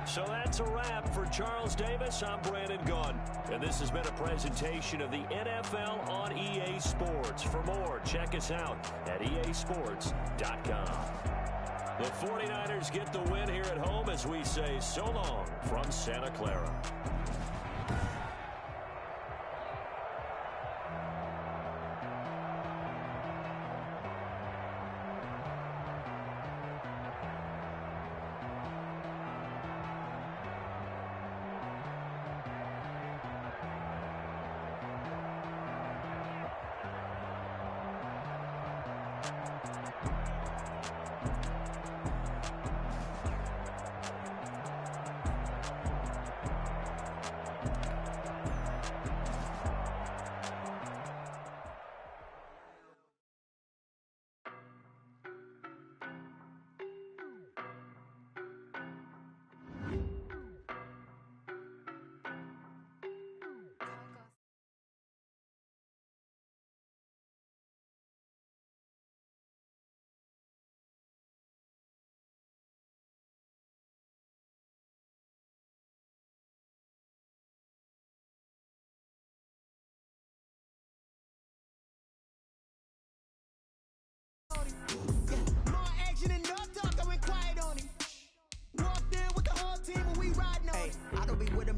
So that's a wrap for Charles Davis. I'm Brandon Gunn. And this has been a presentation of the NFL on EA Sports. For more, check us out at easports.com. The 49ers get the win here at home as we say so long from Santa Clara.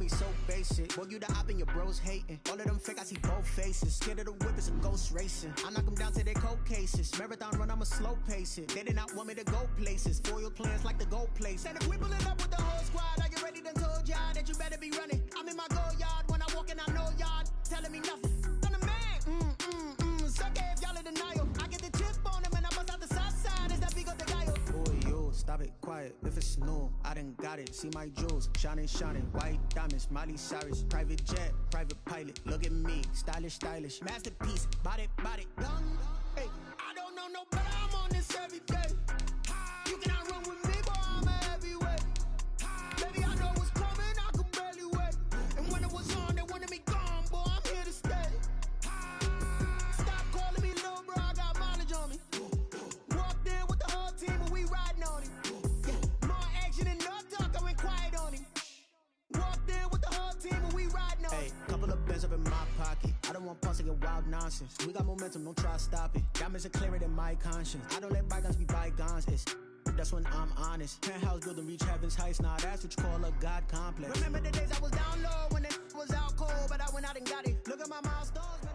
So basic. Boy, you the op and your bros hating. All of them fake, I see both faces. Scared of the whip, it's a ghost racing. I knock them down to their cold cases. Marathon run, I'ma slow pace it. They did not want me to go places. Foil plans like the gold place. And if we pulling up with the whole squad, are you ready? Done told y'all that you better be running. I'm in my go yard. When I walk in, I know y'all telling me nothing. I'm the man. Suck if y'all in denial. I get the chip on them and I bust out the south side. Is that big of the guy? Boy, yo, stop it, quiet. If it's new, I done got it. See my jewels, shining, white diamonds, Miley Cyrus, private jet, private pilot. Look at me, stylish, masterpiece, body, young. Hey, I don't know no better. I'm on this every day. You cannot run with me, boy. I'm a heavyweight. Baby, I know what's coming. I could barely wait. And when it was on, they wanted me gone, boy. I'm here to stay. Stop calling me little bro. I got mileage on me. Walked in with the whole team, and we riding on him. More action and no talk. I went quiet on him. Walked in with the whole team and we riding on. Hey, couple of bands up in my pocket. I don't want pussy and wild nonsense. We got momentum, don't try to stop it. Diamonds are clearer than my conscience. I don't let bygones be bygones. That's when I'm honest. Penthouse building reach heaven's heights. Nah, that's what you call a God complex. Remember the days I was down low when it was out cold, but I went out and got it. Look at my milestones, man.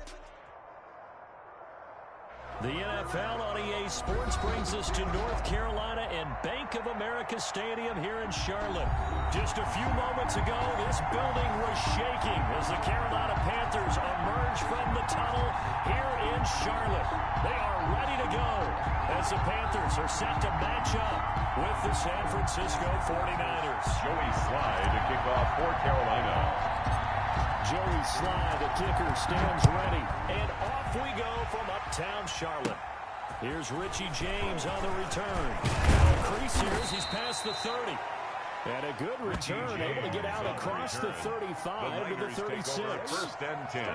The NFL on EA Sports brings us to North Carolina and Bank of America Stadium here in Charlotte. Just a few moments ago, this building was shaking as the Carolina Panthers emerge from the tunnel here in Charlotte. They are ready to go as the Panthers are set to match up with the San Francisco 49ers. Joey Slye to kick off for Carolina. Joey Slye, the kicker, stands ready. And off we go from uptown Charlotte. Here's Richie James on the return. Now a crease here as he's past the 30. And a good return, able to get out across the 35 to the 36. First and 10.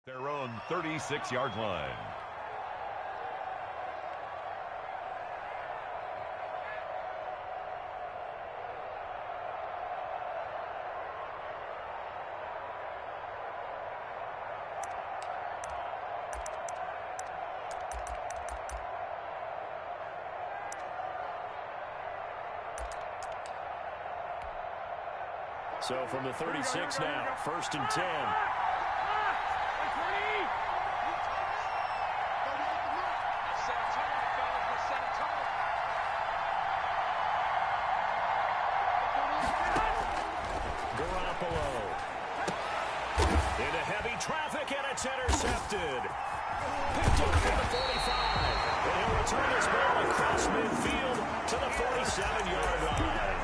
Their own 36-yard line. So from the 36 now, 1st and 10. Traffic, and it's intercepted. Picked up for the 45. And he'll return this ball across midfield to the 47-yard line.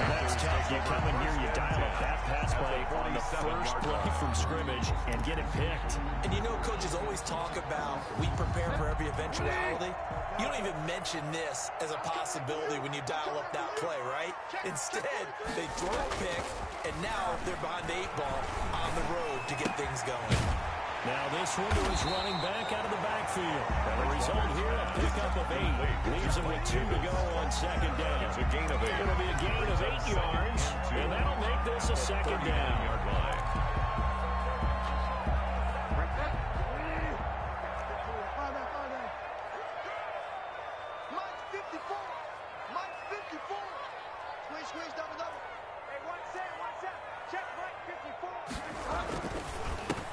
That's tough. You come in here, you dial up that pass play on the first play from scrimmage and get it picked. And you know, coaches always talk about we prepare for every eventuality. You don't even mention this as a possibility when you dial up that play, right? Instead, they throw a pick, and now they're behind the 8-ball on the road to get things going. Now this one is running back out of the backfield. And the result here, a pickup of 8. Leaves him with 2 to go on second down. It's a gain of 8. It'll be a gain of 8 yards, and that'll make this a second down.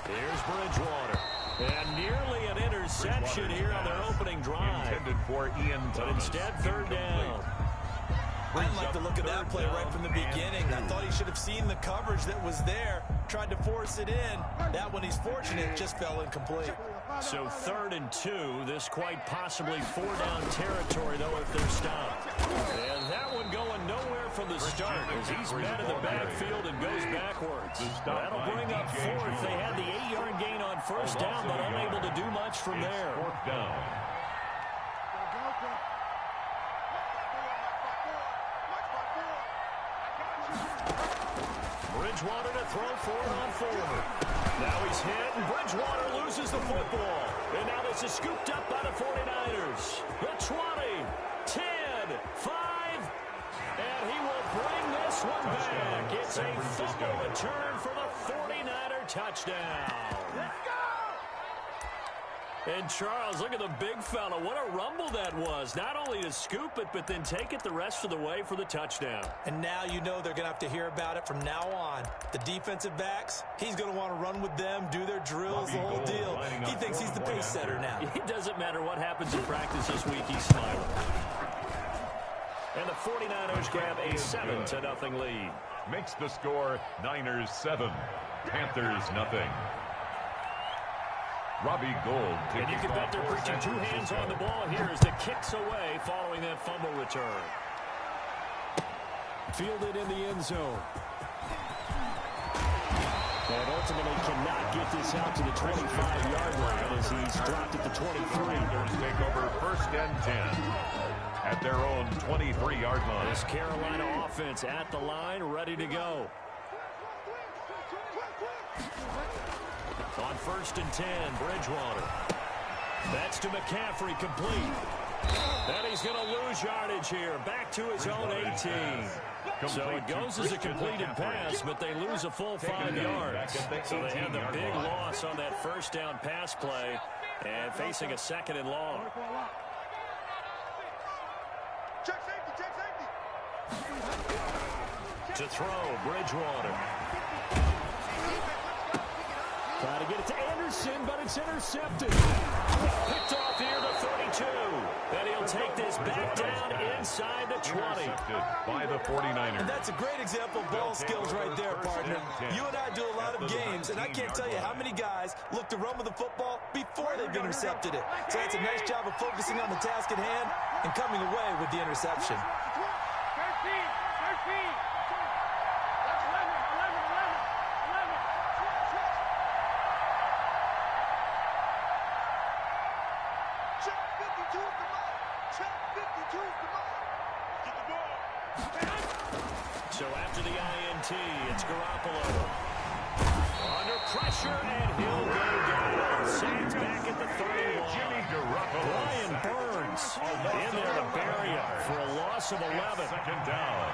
Here's Bridgewater. And nearly an interception here on their opening drive. Intended for Ian Thomas. But instead, 3rd down. I didn't like the look of that play right from the beginning. I thought he should have seen the coverage that was there, tried to force it in. That one, he's fortunate, just fell incomplete. So 3rd and 2. This quite possibly 4-down territory, though, if they're stopped. And that one going nowhere from the start as he's met in the backfield and goes backwards. That'll bring up 4th. They had the 8-yard gain on 1st down, but unable to do much from there. 4th down. Bridgewater to throw 4th on 4. Now he's hit, and Bridgewater loses the football. And now this is scooped up by the 49ers. The 20, 10, 5, and he will bring this one back. It's a fumble return for the 49er touchdown. Let's go! And Charles, look at the big fella. What a rumble that was. Not only to scoop it, but then take it the rest of the way for the touchdown. And now you know they're going to have to hear about it from now on. The defensive backs, he's going to want to run with them, do their drills, the whole deal. He thinks he's the pace setter now. It doesn't matter what happens in practice this week, he's smiling. And the 49ers grab a 7-0 lead. Makes the score Niners 7, Panthers nothing. Robbie Gould. And you can bet they're preaching 2 hands on the ball here as the kicks away following that fumble return. Fielded in the end zone. And ultimately cannot get this out to the 25-yard line as he's dropped at the 23. Panthers take over 1st and 10 at their own 23-yard line. This Carolina offense at the line, ready to go. On 1st and 10, Bridgewater. That's to McCaffrey, complete. And he's going to lose yardage here. Back to his own 18. So it goes as a completed pass, but they lose a full 5 yards. So they have the big loss on that 1st down pass play and facing a 2nd and long. Check safety. To throw, Bridgewater. Trying to get it to Anderson, but it's intercepted. Picked off here the 32. And he'll take this back down inside the 20. Intercepted by the 49ers. And that's a great example of ball skills right there, partner. You and I do a lot of games, and I can't tell you how many guys look to run with the football before they've intercepted it. So that's a nice job of focusing on the task at hand and coming away with the interception. 13. So after the INT, it's Garoppolo. Under pressure, and he'll go down. Saints back at the 31. Jimmy Garoppolo. Brian Burns in there to bury him for a loss of 11. 2nd down.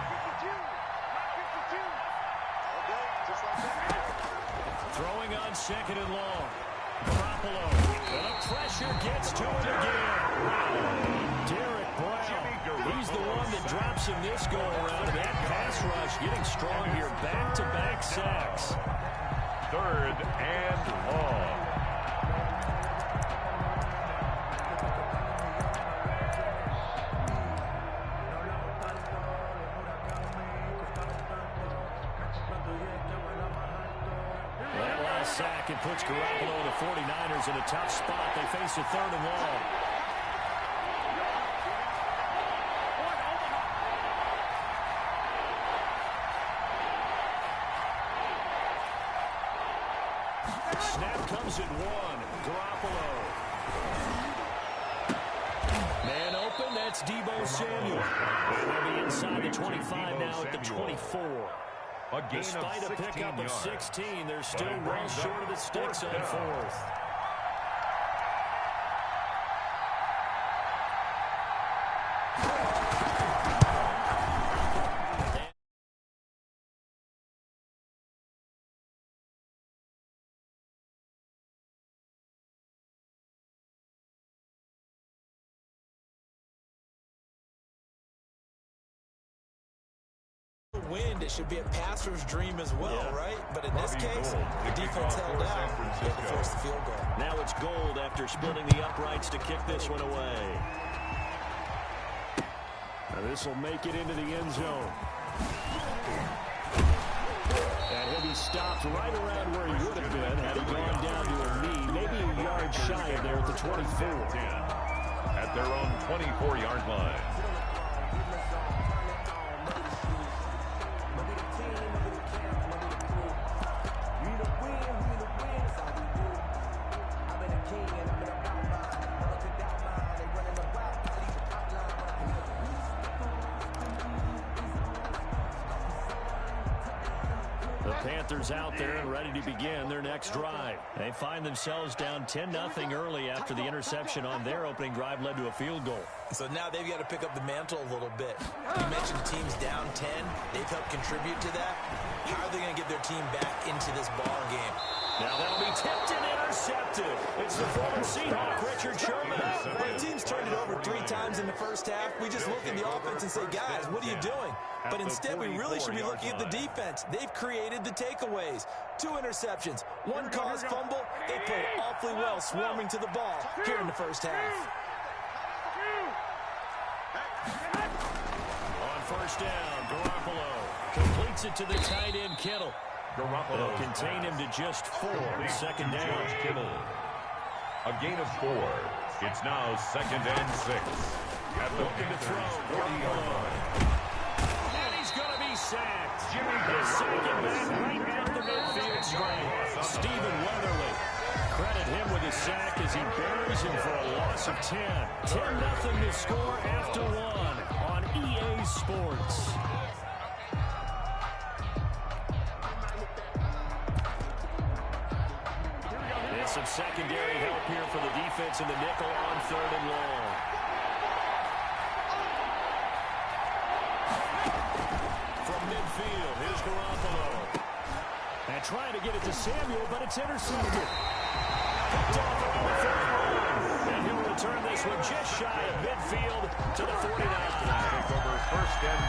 Throwing on 2nd and long. Garoppolo. And the pressure gets to it again. Derek Brown. He's the one that drops him this go-around. And that pass rush getting strong here. Back-to-back sacks. 3rd and long. That last sack, it puts Garoppolo and the 49ers in a tough spot. They face a 3rd and long. Snap comes at 1. Garoppolo. Man open, that's Deebo Samuel. They'll be inside the 25 now at the 24. Despite a pickup of 16, they're still well short of the sticks on 4th. Wind, it should be a passer's dream as well, right? But in this case, the defense held out. They had to force the field goal. Now it's Gould after splitting the uprights to kick this one away. This will make it into the end zone. And he'll be stopped right around where he would have been had he gone down to a knee, maybe a yard shy of there at the 24. At their own 24-yard line. Panthers out there and ready to begin their next drive. They find themselves down 10-0 early after the interception on their opening drive led to a field goal. So now they've got to pick up the mantle a little bit. You mentioned teams down 10. They've helped contribute to that. How are they going to get their team back into this ball game? Now that'll be tipped and intercepted. It's the former Seahawk, Richard Sherman. When the team's turned it over 3 times in the first half, we just look at the offense and say, guys, what are you doing? But instead, we really should be looking at the defense. They've created the takeaways. 2 interceptions, 1 caused fumble. They played awfully well swarming to the ball here in the first half. On first down, Garoppolo completes it to the tight end, Kittle. They'll contain him to just 4. Second down. Kittle. A gain of 4. It's now 2nd and 6. At the Panthers' 40-yard line. And he's going to be sacked. He's sacking back right at the midfield stripe. Stephen Weatherly. Credit him with a sack as he buries him for a loss of 10. 10-0 to score after 1 on EA Sports. Some secondary help here for the defense in the nickel on 3rd and long. From midfield, here's Garoppolo. And trying to get it to Samuel, but it's intercepted. Picked off around the 31. And he'll return this one just shy of midfield to the 49.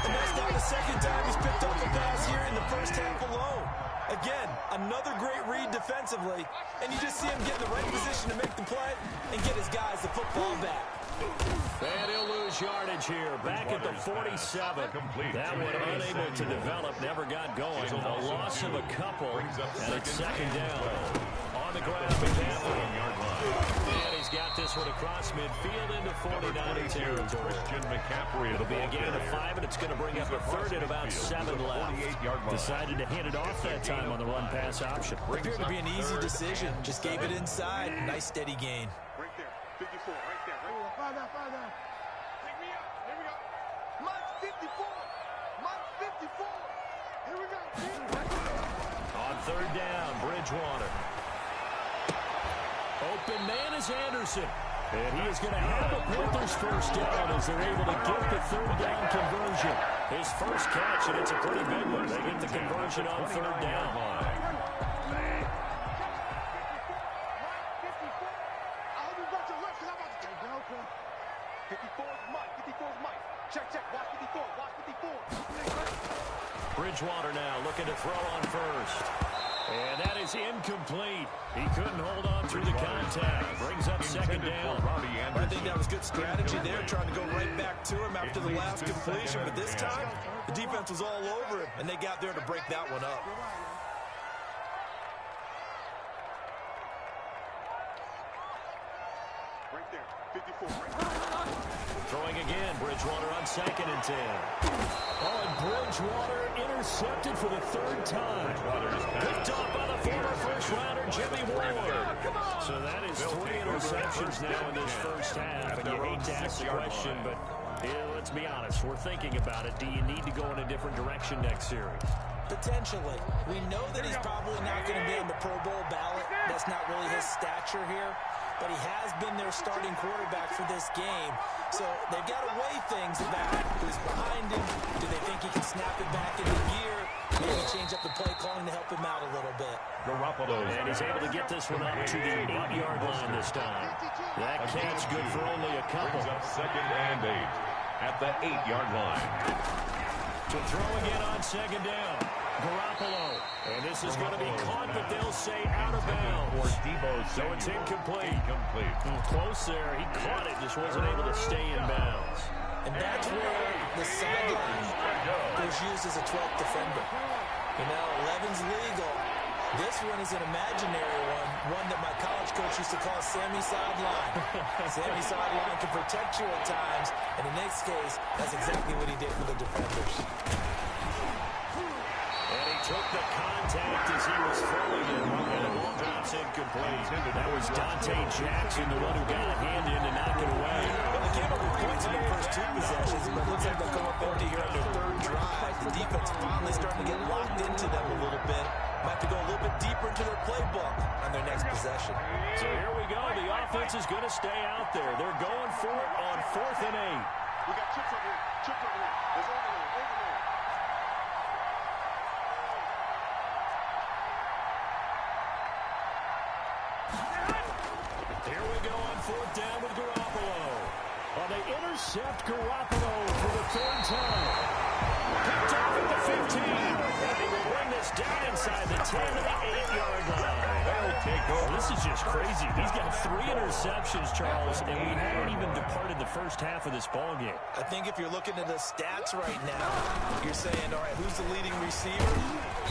And that's not the second time he's picked up a pass here in the first half alone. Again, another great read defensively, and you just see him get in the right position to make the play and get his guys the football back. And he'll lose yardage here, back at the 47. That one unable to develop, never got going. A loss of a couple, and it's second down. On the ground, and he's got this one across midfield into 49 territory. It'll be a gain of 5, and it's going to bring up a 3rd and about 7 left. Decided to hand it off that time on the run-pass option. Appeared to be an easy decision. Just gave it inside. Nice steady gain. Right there. 54. Right there. Right there. Find out. Take me out. Here we go. Mike's 54. Mike's 54. Here we go. On 3rd down, Bridgewater. Open man is Anderson. And he is going to have a Panthers first down as they're able to get the 3rd down conversion. His first catch, and it's a pretty big one. They get the conversion on 3rd down. 54 is Mike. 54 is Mike. Check. Watch 54. Watch 54. Bridgewater now looking to throw on first. And that is incomplete. He couldn't hold on through the contact. Brings up second down. I think that was good strategy there, trying to go right back to him after the last completion. But this time, the defense was all over him, and they got there to break that one up. Right there. 54. Throwing again. Bridgewater on 2nd and 10. Oh, and Bridgewater intercepted for the 3rd time. Picked off by the former first-rounder, Jimmy Ward. So that is 3 interceptions now in this first half. And you hate to ask the question, but let's be honest. We're thinking about it. Do you need to go in a different direction next series? Potentially. We know that he's probably not going to be on the Pro Bowl ballot. That's not really his stature here. But he has been their starting quarterback for this game. So they've got to weigh things about who's behind him. Do they think he can snap it back into gear? Maybe change up the play calling to help him out a little bit. And he's able to get this one up to the 8-yard line this time. That catch good for only a couple. Brings up 2nd and 8 at the 8-yard line. To throw again on 2nd down. Garoppolo. And this is going to be caught, but they'll say out of bounds. So it's incomplete. Close there. He caught it, just wasn't able to stay in bounds. And that's where the sideline was used as a 12th defender. You know, 11's legal. This one is an imaginary one that my college coach used to call Sammy Sideline. Sammy Sideline can protect you at times, and in this case, that's exactly what he did for the defenders. And he took the contact as he was throwing it, and the ball drops incomplete. That was Dante Jackson, the one who got a hand in to knock it away. Well, they came up with points in their first 2 possessions, but it looks like they'll come up empty here on their 3rd drive. The defense finally starting to get locked into them a little bit. Might have to go a little bit deeper into their playbook on their next possession. So here we go. The offense is going to stay out there. They're going for it on 4th and 8. We got chips over here. Chips over here. There's overload. Here we go on 4th down with Garoppolo. Oh, they intercept Garoppolo for the 3rd time. Picked off at the 15. And he will bring this down inside the 10 to the 8-yard line. They'll take over. This is just crazy. He's got 3 interceptions, Charles, and we haven't even departed the first half of this ballgame. I think if you're looking at the stats right now, you're saying, all right, who's the leading receiver?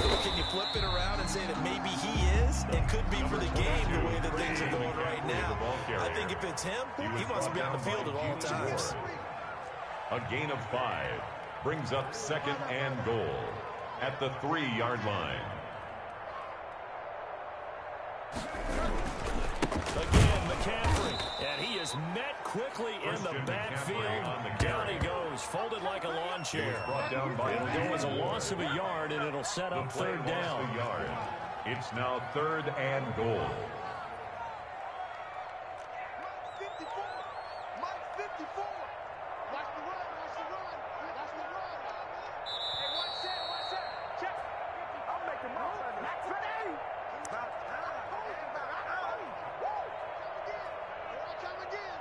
Or can you flip it around and say that maybe he is and could be for the game the way that things are going right now? I think if it's him, he wants to be on the field at all times. A gain of 5 brings up 2nd and goal at the 3-yard line. Again, McCaffrey, and he is met quickly in the backfield. Down he goes, folded like a lawn chair. It'll go as a loss of a yard, and it'll set up 3rd down. It's now 3rd and goal. Mike 54. Watch the run. Watch the run. Watch the run. Hey, one set. Check. I'm making my money. Max ready. Come again.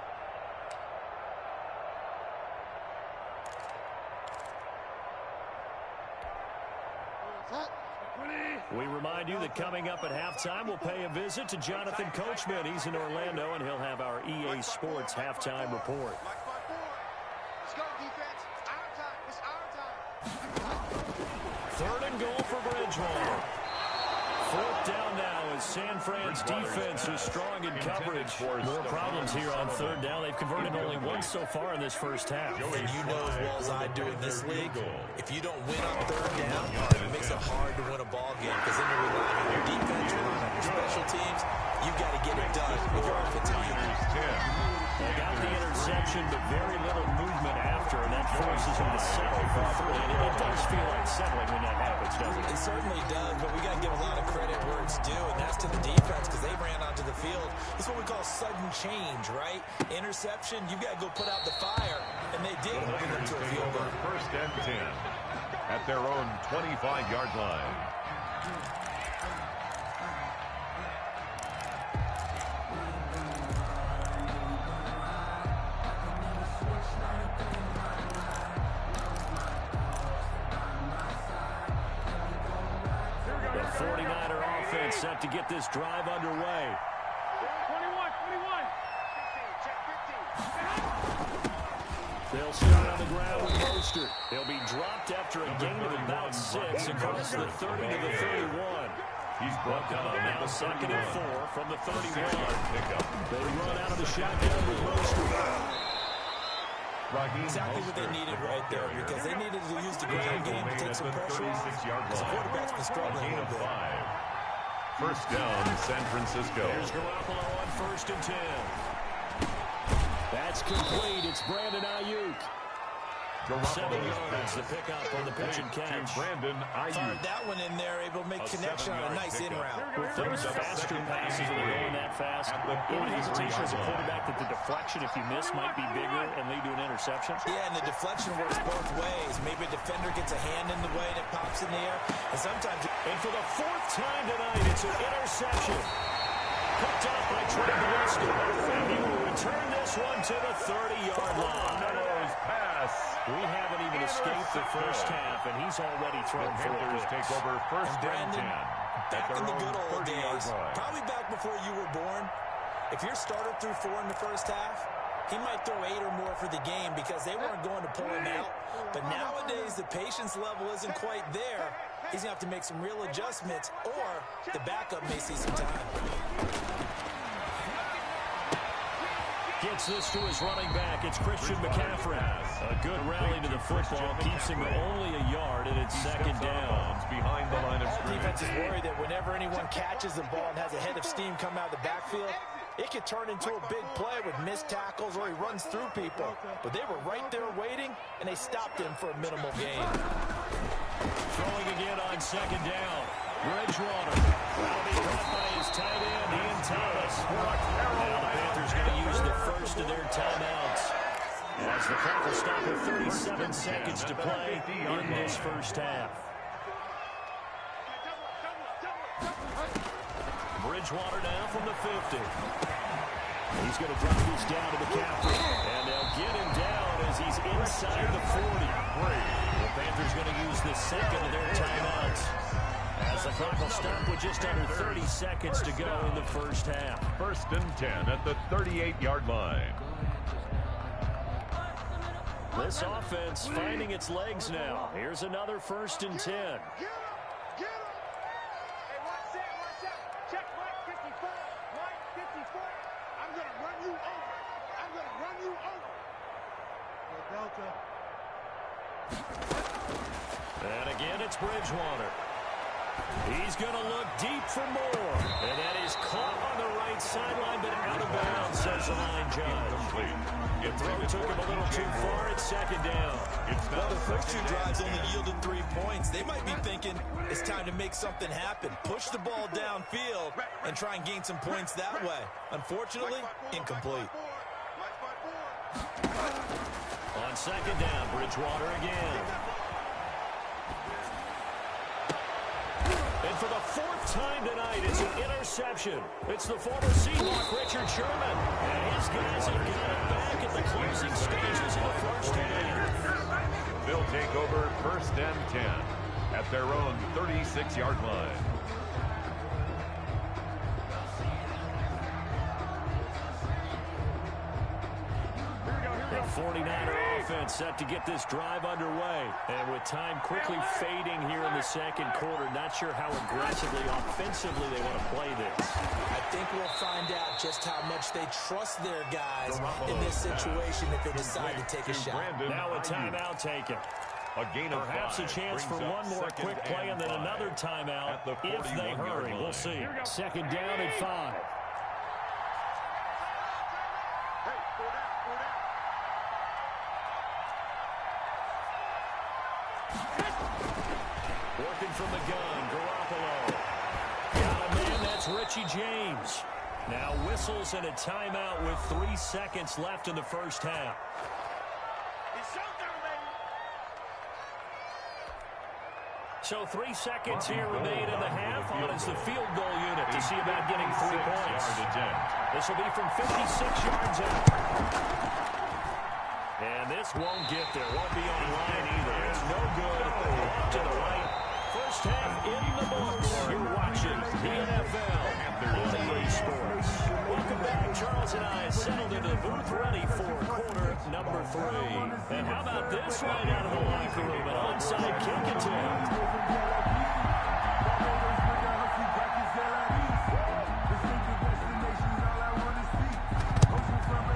We remind you that coming up at halftime, we'll pay a visit to Jonathan Coachman. He's in Orlando, and he'll have our EA Sports halftime report. Let's go, defense. It's our time. 3rd and goal for Bridgewater. 4th down now as San Fran's defense is strong in coverage. More problems here on 3rd down. They've converted only once so far in this first half. And you know as well as I do in this league, if you don't win on 3rd down, it makes it hard to win a ball game because then you're relying on your defense, you're relying on your special teams. You've got to get it done with your offensive unit. They got the interception, but very little movement after, and that forces him to settle for 3. And it does feel like settling when that happens, doesn't it? It certainly does, but we got to give a lot of credit where it's due, and that's to the defense because they ran onto the field. This is what we call sudden change, right? Interception, you've got to go put out the fire, and they did bring them to a field goal. 1st and 10 at their own 25-yard line. The 49er offense set to get this drive underway. 21. Check 15. They'll start on the ground with Mostert. He'll be dropped after a gain of about 6 across the 30 to the 31. He's brought down Now 2nd and 4 from the 31. They run out of the shotgun with Mostert. Exactly what they needed right there because they needed to use the ground game to take some pressure off because the quarterback's been struggling a little bit. 1st down, San Francisco. Here's Garoppolo on 1st and 10. That's complete. It's Brandon Ayuk. 7 yards to pick up on the pitch and catch. Brandon Ayuk. Fired that one in there, able to make connection on a nice in route. With those faster passes when they're going that fast, any hesitation as a quarterback that the deflection, if you miss, might be bigger and lead to an interception? Yeah, and the deflection works both ways. Maybe a defender gets a hand in the way and it pops in the air. And sometimes... And for the 4th time tonight, it's an interception. Picked up by Trey Gillespie. And he will return this one to the 30-yard line. Pass. We haven't even escaped the first half, and he's already thrown 4 picks. Take over 1st and 10. Back in the good old days, probably back before you were born, if your starter threw 4 in the first half, he might throw 8 or more for the game because they weren't going to pull him out. But nowadays, the patience level isn't quite there. He's going to have to make some real adjustments, or the backup may see some time. Gets this to his running back. It's Christian McCaffrey. A good rally to the football keeps him only a yard, and it's second down. Behind the line of scrimmage. Defense is worried that whenever anyone catches the ball and has a head of steam come out of the backfield, it could turn into a big play with missed tackles or he runs through people. But they were right there waiting, and they stopped him for a minimal gain. Throwing again on second down. Bridgewater. That'll be caught by his tight end, Ian Thomas. Now the Panthers going to use the first of their timeouts, as the clock will stop with 37 seconds to play in this first half. Bridgewater now from the 50. He's going to drop this down to McCaffrey, and they'll get him down as he's inside the 40. The Panthers going to use the second of their timeouts, as the clock will stop with just under 30 seconds to go in the first half. First and 10 at the 38-yard line. This offense finding its legs now. Here's another first and 10. And again, it's Bridgewater. He's going to look deep for more. And that is caught on the right sideline, but out of bounds, says the line judge. The throw took him a little too far. It's second down. Well, the first 2 drives only yielded 3 points. They might be thinking it's time to make something happen. Push the ball downfield and try and gain some points that way. Unfortunately, incomplete. On second down, Bridgewater again. And for the 4th time tonight, it's an interception. It's the former Seahawk, Richard Sherman. And his guys have got it back at the closing stages of the first half. They'll take over first and 10 at their own 36-yard line. The 49er offense set to get this drive underway. And with time quickly fading here in the second quarter, not sure how aggressively, offensively they want to play this. I think we'll find out just how much they trust their guys in this situation if they decide to take a shot. Now a timeout taken. A gain of Perhaps a chance for one more quick play and then another timeout if they hurry. We'll see. Second down and 5. Working from the gun, Garoppolo. Got a man, that's Richie James. Now whistles and a timeout with 3 seconds left in the first half. So 3 seconds here remain in the half. On is the field goal unit to see about getting 3 points. This will be from 56 yards out. And this won't get there. Won't be on line either. It's no good. Off to the right. First half in the books. You're watching the NFL on EA Sports. Welcome back. Charles and I settled into the booth ready for quarter number 3. And how about this right out of the locker room? An onside kick attempt.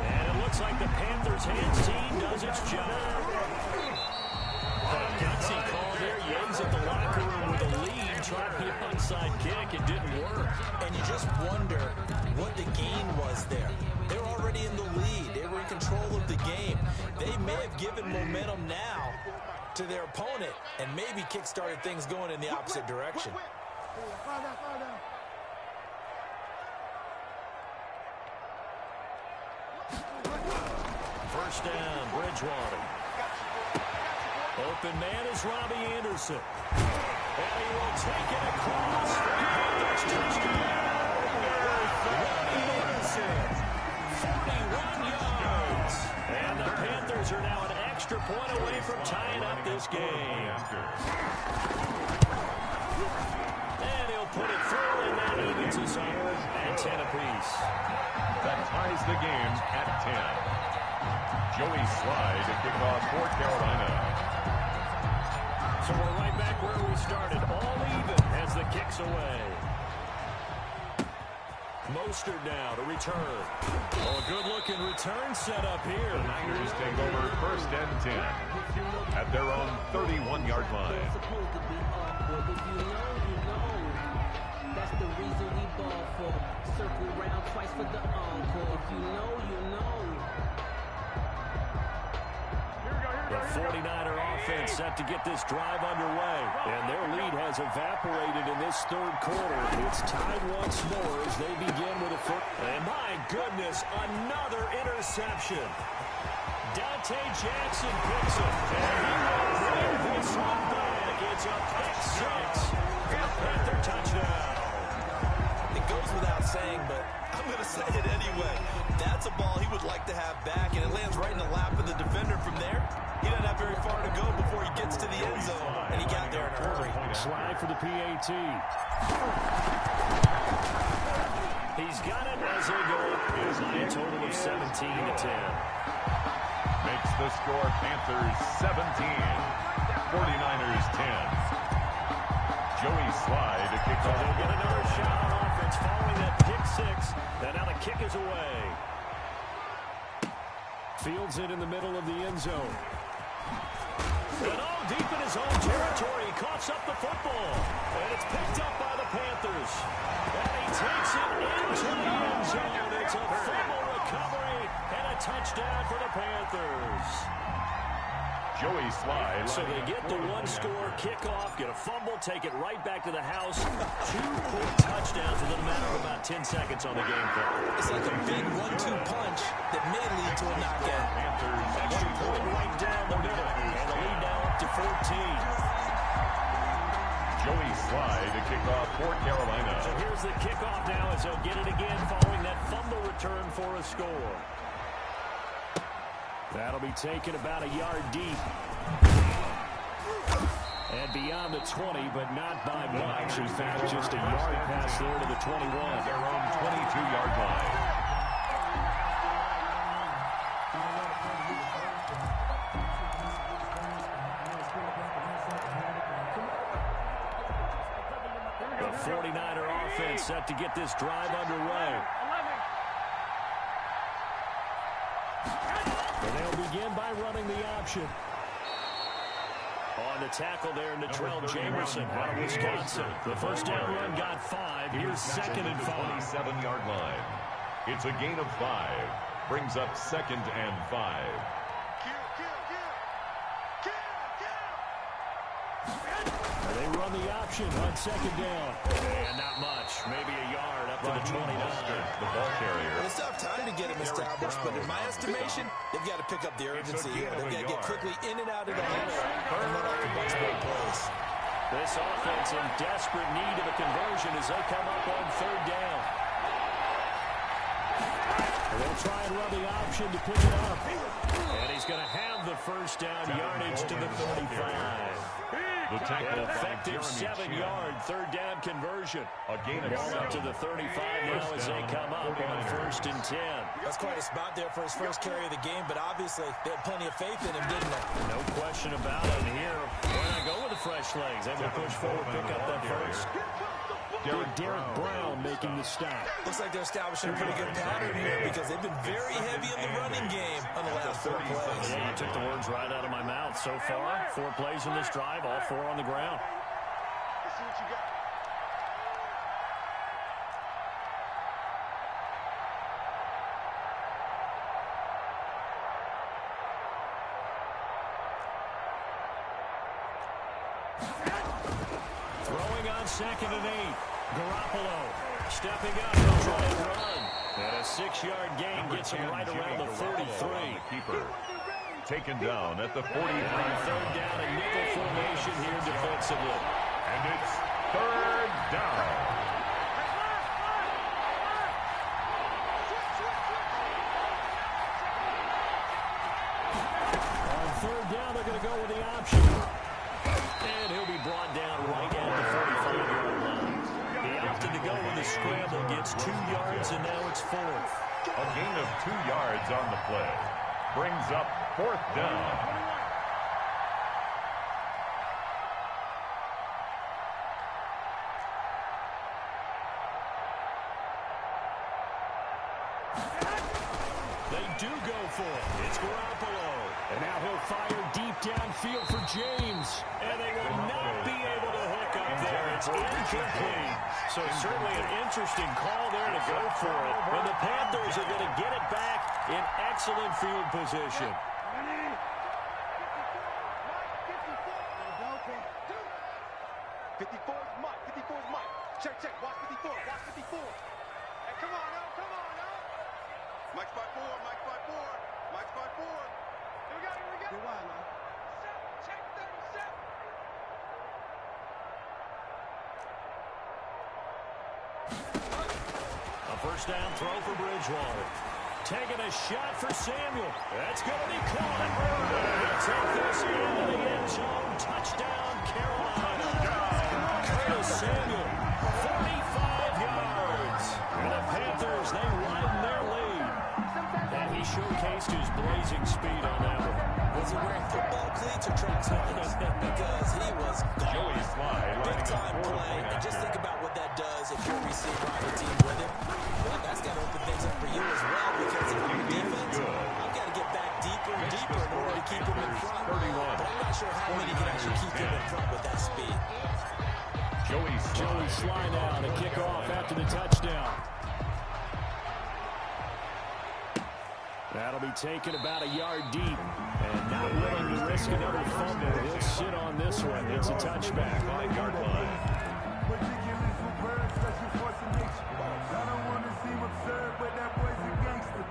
And it looks like the Panthers hands team does its job. Gutsy call there. Yangs at the locker room with a lead, trying the onside kick. It didn't work. And you just wonder what the gain was there. They were already in the lead. They were in control of the game. They may have given momentum now to their opponent and maybe kick-started things going in the opposite direction. First down, Bridgewater. Open man is Robbie Anderson. And he will take it across. Panthers touchdown. Robbie Anderson, 41 yards. And the Panthers are now an extra point away from tying up this game. And he'll put it through, and that evens us up at 10 apiece. That ties the game at 10. Joey Slye to kick off for Carolina. So we're right back where we started, all even as the kick's away. Mostert now to return. Oh, a good-looking return set up here. The Niners take over 1st and 10 at their own 31-yard line. That's the reason we ball for. Circle round twice for the encore. If you know, you know. The 49er offense set to get this drive underway. And their lead has evaporated in this third quarter. It's tied once more as they begin with a foot. And my goodness, another interception. Dante Jackson picks it. And he will bring this one back. It's a pick six. Panther touchdown. It goes without saying, but I'm going to say it anyway. That's a ball he would like to have back, and it lands right in the lap of the defender from there. He doesn't have very far to go before he gets to the end zone, and he got there in a hurry. Slide for the PAT. He's got it as they go. It's a total of 17-10. Makes the score Panthers 17, 49ers 10. Joey Slye to kick off. They'll get another shot on offense following that pick six. And now the kick is away. Fields it in the middle of the end zone. And all deep in his own territory. He coughs up the football. And it's picked up by the Panthers. And he takes it into the end zone. It's a fumble recovery and a touchdown for the Panthers. Joey Slye. So they get the one-score kickoff, get a fumble, take it right back to the house. 2 quick touchdowns within a matter of about 10 seconds on the game clock. It's like a big 1-2 punch that may lead to a knockout. Extra point right down the middle, and the lead now up to 14. Joey Slye to kick off for Carolina. So here's the kickoff now as they'll get it again following that fumble return for a score. That'll be taken about a yard deep. And beyond the 20, but not by much. In fact, just a yard pass there to the 21. Their own 22-yard line. The 49er offense set to get this drive underway. And they'll begin by running the option. On the tackle there, Natrell Jamerson out of Wisconsin. The first down run got 5. Here's 2nd and 5. 27-yard line. It's a gain of 5. Brings up 2nd and 5. They run the option on 2nd down. And not much. Maybe a yard up to the 29. The ball carrier. Well, it's tough time to get him established, but in my estimation, they've got to pick up the urgency here. They've got to get quickly in and out of the huddle and run off a bunch more plays. This offense in desperate need of a conversion as they come up on 3rd down. And they'll try and run the option to pick it up. And he's going to have the first down yardage to the 35. The tackle, effective 7-yard 3rd down conversion. A gain of Ball up to the 35 now as they come up on 1st and 10. That's quite a spot there for his first carry of the game, but obviously they had plenty of faith in him, didn't they? No question about it. And here, why not go with the fresh legs? They will push forward, pick up that first. Derek Brown making the stop. Looks like they're establishing a pretty good pattern here because they've been very heavy in the running game on the last 4 plays. Yeah, you took the words right out of my mouth. So far, 4 plays in this drive, all 4 on the ground. Let's see what you got. Throwing on 2nd and 8. Garoppolo stepping up to try and run. And a 6-yard gain gets him right around the 43. Keeper taken down at the 43. 3rd down and nickel formation here defensively. And it's 3rd down. On 3rd down, they're going to go with the option. And he'll be brought down right at the 45-yard line. He opted to go with the scramble, gets 2 yards, and now it's 4th. A gain of 2 yards on the play. brings up 4th down. They do go for it. It's Garoppolo. And now he'll fire deep downfield for James. And they will not be able to hook up there. It's incomplete. So certainly an interesting call there to go for it. When the Panthers are going to get it back in excellent field position. 54 is Mike. 54 is Mike. Check, check. Watch 54. Watch 54. Hey, come on now. Come on now. Mike's by 4. Mike's by 4. Mike's by 4. Here we go. Here we go. Get wide now. Check 37. A first down throw for Bridgewater. Taking a shot for Samuel. That's going to be caught. He'll take this into the end zone. Touchdown, Carolina. Curtis Samuel, 45 yards. And the Panthers, they widen their lead. And he showcased his blazing speed on that one. Was he wearing football cleats or track sneakers? Because he was gone. Big-time play. And just think about what that does if you're a receiver on the team with him. Well, that's got to open things up for you as well, because if you're defense, I've got to get back deeper and deeper in order to keep him in front. But I'm not sure how many can actually keep him in front with that speed. Joey Sly now to kick off after the touchdown. That'll be taken about a yard deep. And not willing to risk another fumble. He'll sit on this one. It's a touchback. 5-yard line. I don't want to seem absurd, but that boy's a gangster.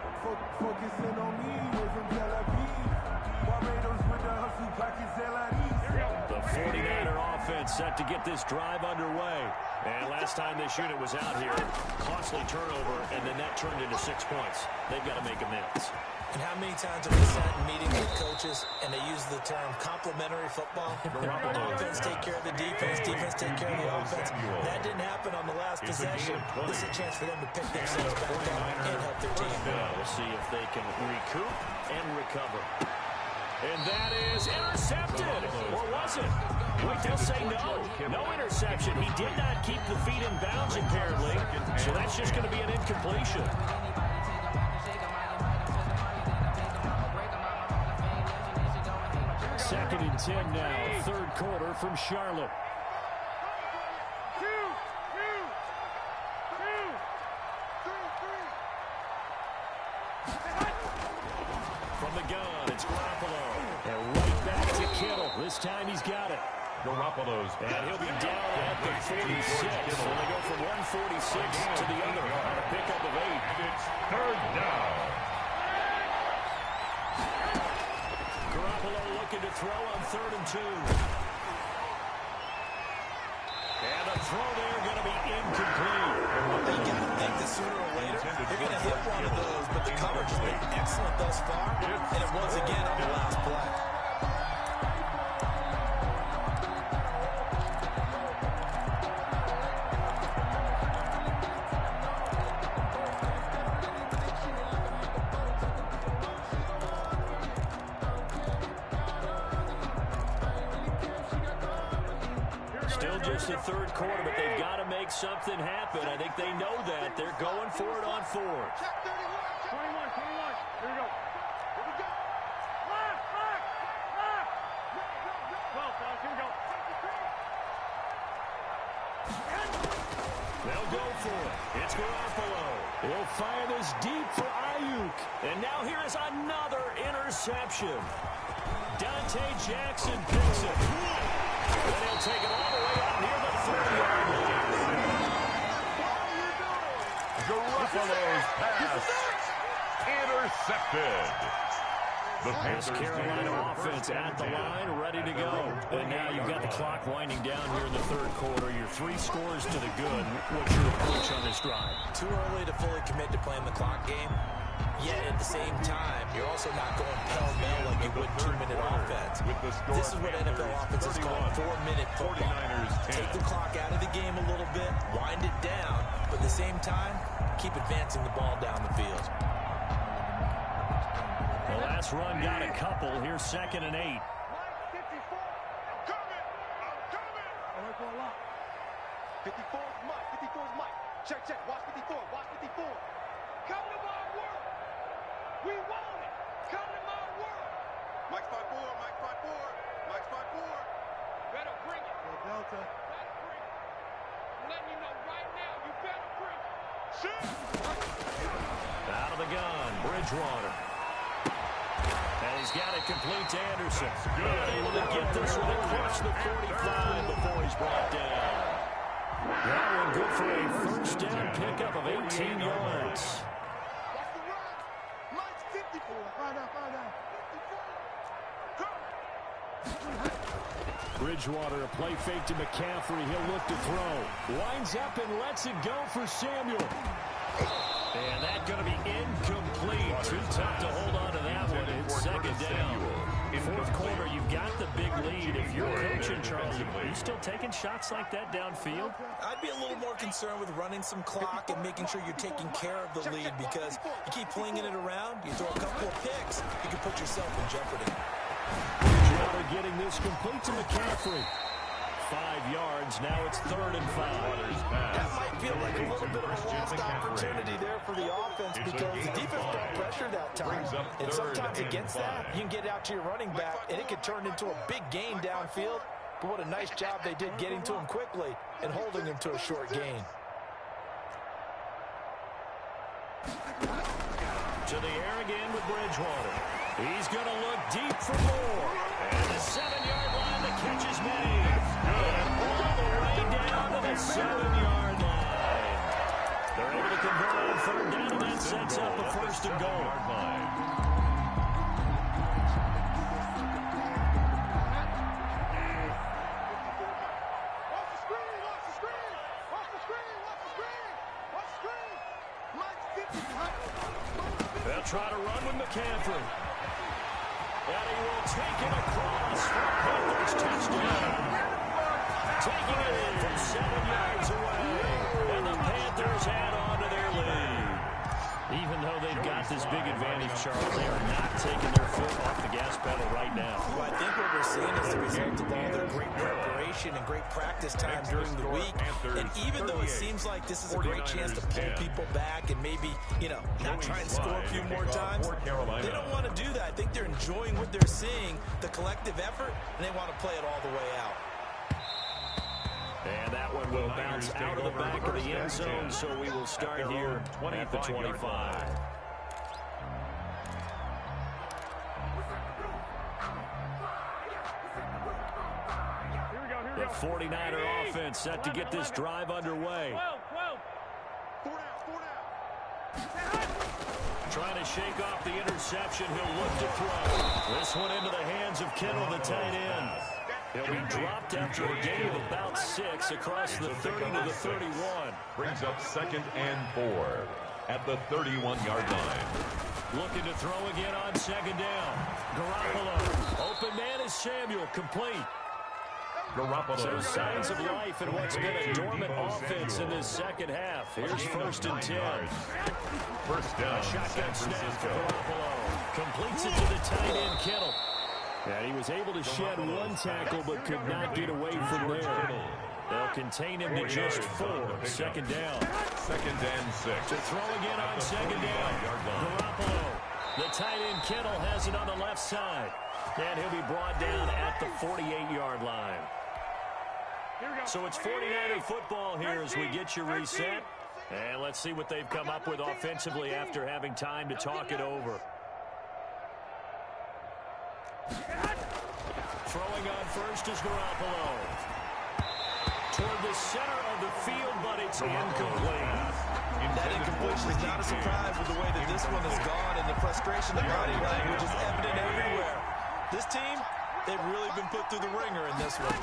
Focusing on me was in Tel Aviv. Barbados with the hustle pockets, The 49er offense set to get this drive underway. And last time this unit was out here, costly turnover, and then that turned into 6 points. They've got to make amends. And how many times have we sat in meetings with coaches and they use the term complementary football? Offense take care of the defense, defense take care of the offense. That didn't happen on the last possession. This is a chance for them to pick themselves back up and help their team. We'll see if they can recoup and recover. And that is intercepted. Or was it? Wait, they'll say no. No interception. He did not keep the feet in bounds, apparently. So that's just going to be an incompletion. Second and 10 now. Third quarter from Charlotte. From the gun, it's Garoppolo. And right back to Kittle. This time he's got it. Garoppolo's and he'll be down at the 46. So they go from 146 to the other on a pickup of 8. It's 3rd down. Garoppolo looking to throw on 3rd and 2. And the throw there going to be incomplete. You got to think that sooner or later they're going to hit one of those, but the coverage has been excellent thus far, and it was again on the last play. Still just the third quarter, but they've got to make something happen. I think they know that. They're going for it on 4th. 21, 21. Here we go. Here we go. Left. 12, fellas. Here we go. They'll go for it. It's Garoppolo. He'll fire this deep for Ayuk. And now here is another interception. Dante Jackson picks it. And he'll take it all the way out near the 30-yard line. Garoppolo's pass intercepted. The This Carolina offense at the line, ready to go. And now you've got the clock winding down here in the third quarter. Your 3 scores to the good. What's your approach on this drive? Too early to fully commit to playing the clock game. Yet at the same time, you're also not going pell-mell like you would 2-minute offense. This is what NFL offenses call 4-minute football. Take the clock out of the game a little bit, wind it down, but at the same time, keep advancing the ball down the field. The last run got a couple. Here's 2nd and 8. 54 is Mike. 54 is Mike. Check, check. Watch 54. Watch 54. Come to my work. We want it. Come to my work. Mike's by 4. Mike's by 4. Mike's by 4. Better bring it. Delta. Better bring it. I'm letting you know right now. You better bring it. Shoot. Out of the gun, Bridgewater. And he's got it complete to Anderson. Able to get this one across the 45 before he's brought down. That one good for a first down pickup of 18 yards. Watch the run. Mike's 54. Find out. 54. Bridgewater, a play fake to McCaffrey. He'll look to throw. Winds up and lets it go for Samuel. And that's going to be incomplete. Too tough to hold on to that one. It's 2nd down. Fourth quarter, you've got the big lead. If you're coaching, Charles, are you still taking shots like that downfield? I'd be a little more concerned with running some clock and making sure you're taking care of the lead, because you keep flinging it around, you throw a couple of picks, you can put yourself in jeopardy. Bridgewater getting this complete to McCaffrey. 5 yards. Now it's 3rd and 5. That might feel like a little bit of a lost opportunity there for the offense, because the defense brought pressure that time. And sometimes against that, you can get out to your running back, and it could turn into a big gain downfield. But what a nice job they did getting to him quickly and holding him to a short gain. To the air again with Bridgewater. He's going to look deep for more. And the 7-yard line to catch as many. All the way down to the 7-yard line. They're able to convert on 3rd down, and that sets up a 1st and goal. They'll try to run with McCaffrey. And he will take it across for a Panthers touchdown. Taking it in from 7 yards away. And the Panthers add on to their lead. Even though they've got this big advantage, Charles, they are not taking their foot off the gas pedal right now. Well, I think what we're seeing is the result of all their great preparation and great practice time during the week. And even though it seems like this is a great chance to pull people back and maybe, not try and score a few more times, they don't want to do that. I think they're enjoying what they're seeing, the collective effort, and they want to play it all the way out. And that one will bounce out of the back of the end zone, so we will start here at the 25. The 49er offense set to get this drive underway. Trying to shake off the interception. He'll look to throw. This one into the hands of Kittle, the tight end. He'll be dropped after a gain of about 6 across the 30 to the 31. Brings up 2nd and 4 at the 31-yard line. Looking to throw again on 2nd down. Garoppolo. Open man is Samuel. Complete. Garoppolo. So signs of life in what's been a dormant offense in this second half. Here's 1st and 10. First down. Shotgun snap for Garoppolo. Completes it to the tight end, Kittle. And he was able to shed one tackle but could not get away from there. They'll contain him to just 4. 2nd down. 2nd and 6. To throw again on 2nd down. Garoppolo. The tight end Kittle has it on the left side. And he'll be brought down at the 48-yard line. So it's 49er football here as we get you reset. And let's see what they've come up with offensively after having time to talk it over. Throwing on first is Garoppolo. Toward the center of the field, but it's incomplete. That incompletion is not a surprise with the way that this one has gone, and the frustration, the body language is evident everywhere. This team, they've really been put through the ringer in this one.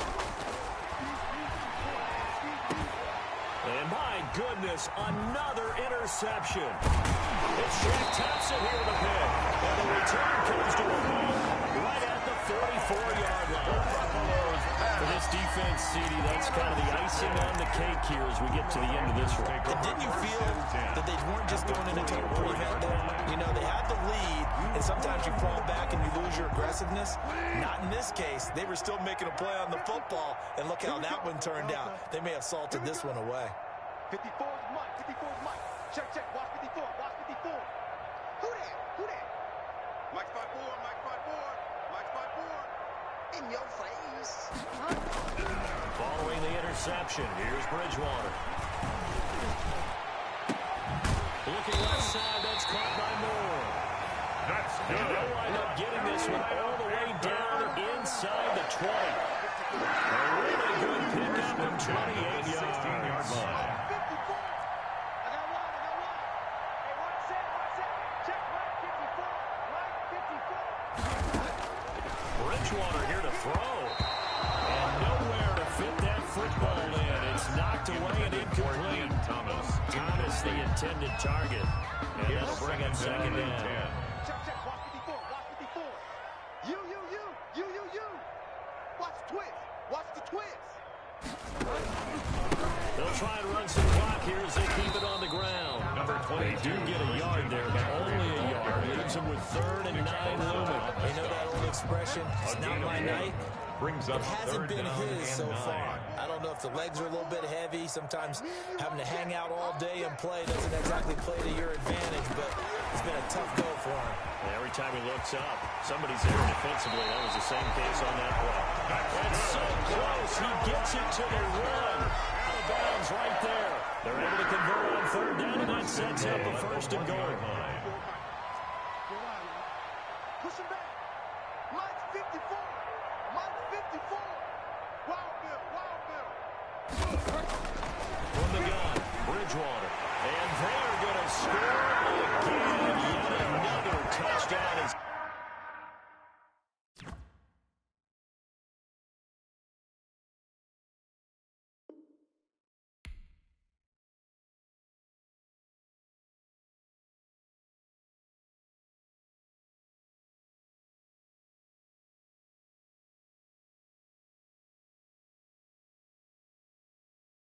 And my goodness, another interception. It's Shaq Thompson here with a pick. And the return comes to a home right at the 44-yard line. Buffalo's pass For this defense, CD, that's kind of the icing on the cake here as we get to the end of this one. And didn't you feel that they weren't just going into total prevent there? You know, they had the lead, and sometimes you fall back and you lose your aggressiveness. Not in this case. They were still making a play on the football, and look how that one turned out. They may have salted this one away. 54 is Mike. 54 is Mike. Check, check. Watch 54. Watch 54. Who that? Who that? Mike's 5'4". Mike's 5'4". Mike's 5'4". In your face. Following the interception, here's Bridgewater. Looking left side, that's caught by Moore. That's And good. they'll wind up getting this one all the way down inside the 20. A really good pickup of 28 yards. 16-yard line. Bridgewater here to throw. And nowhere to fit that football in. It's knocked away and incomplete. Thomas, the intended target. And that'll bring up second down. Check, check. Watch 54. Watch 54. You. Watch the twist. Watch the twist. They'll try and run some clock here as they keep it on the ground. Number 20. They do get a yard there, but only a yard. Leaves them with 3rd and 9 looming. You know that old expression, it's not my night? Brings It up hasn't third been down his so and 9. far. I don't know if the legs are a little bit heavy. Sometimes having to hang out all day and play doesn't exactly play to your advantage, but it's been a tough go for him. And every time he looks up, somebody's there defensively. That was the same case on that play. And so close, he gets it to the run. Out of bounds right there. They're able to convert on 3rd down, and that sets up a 1st and goal.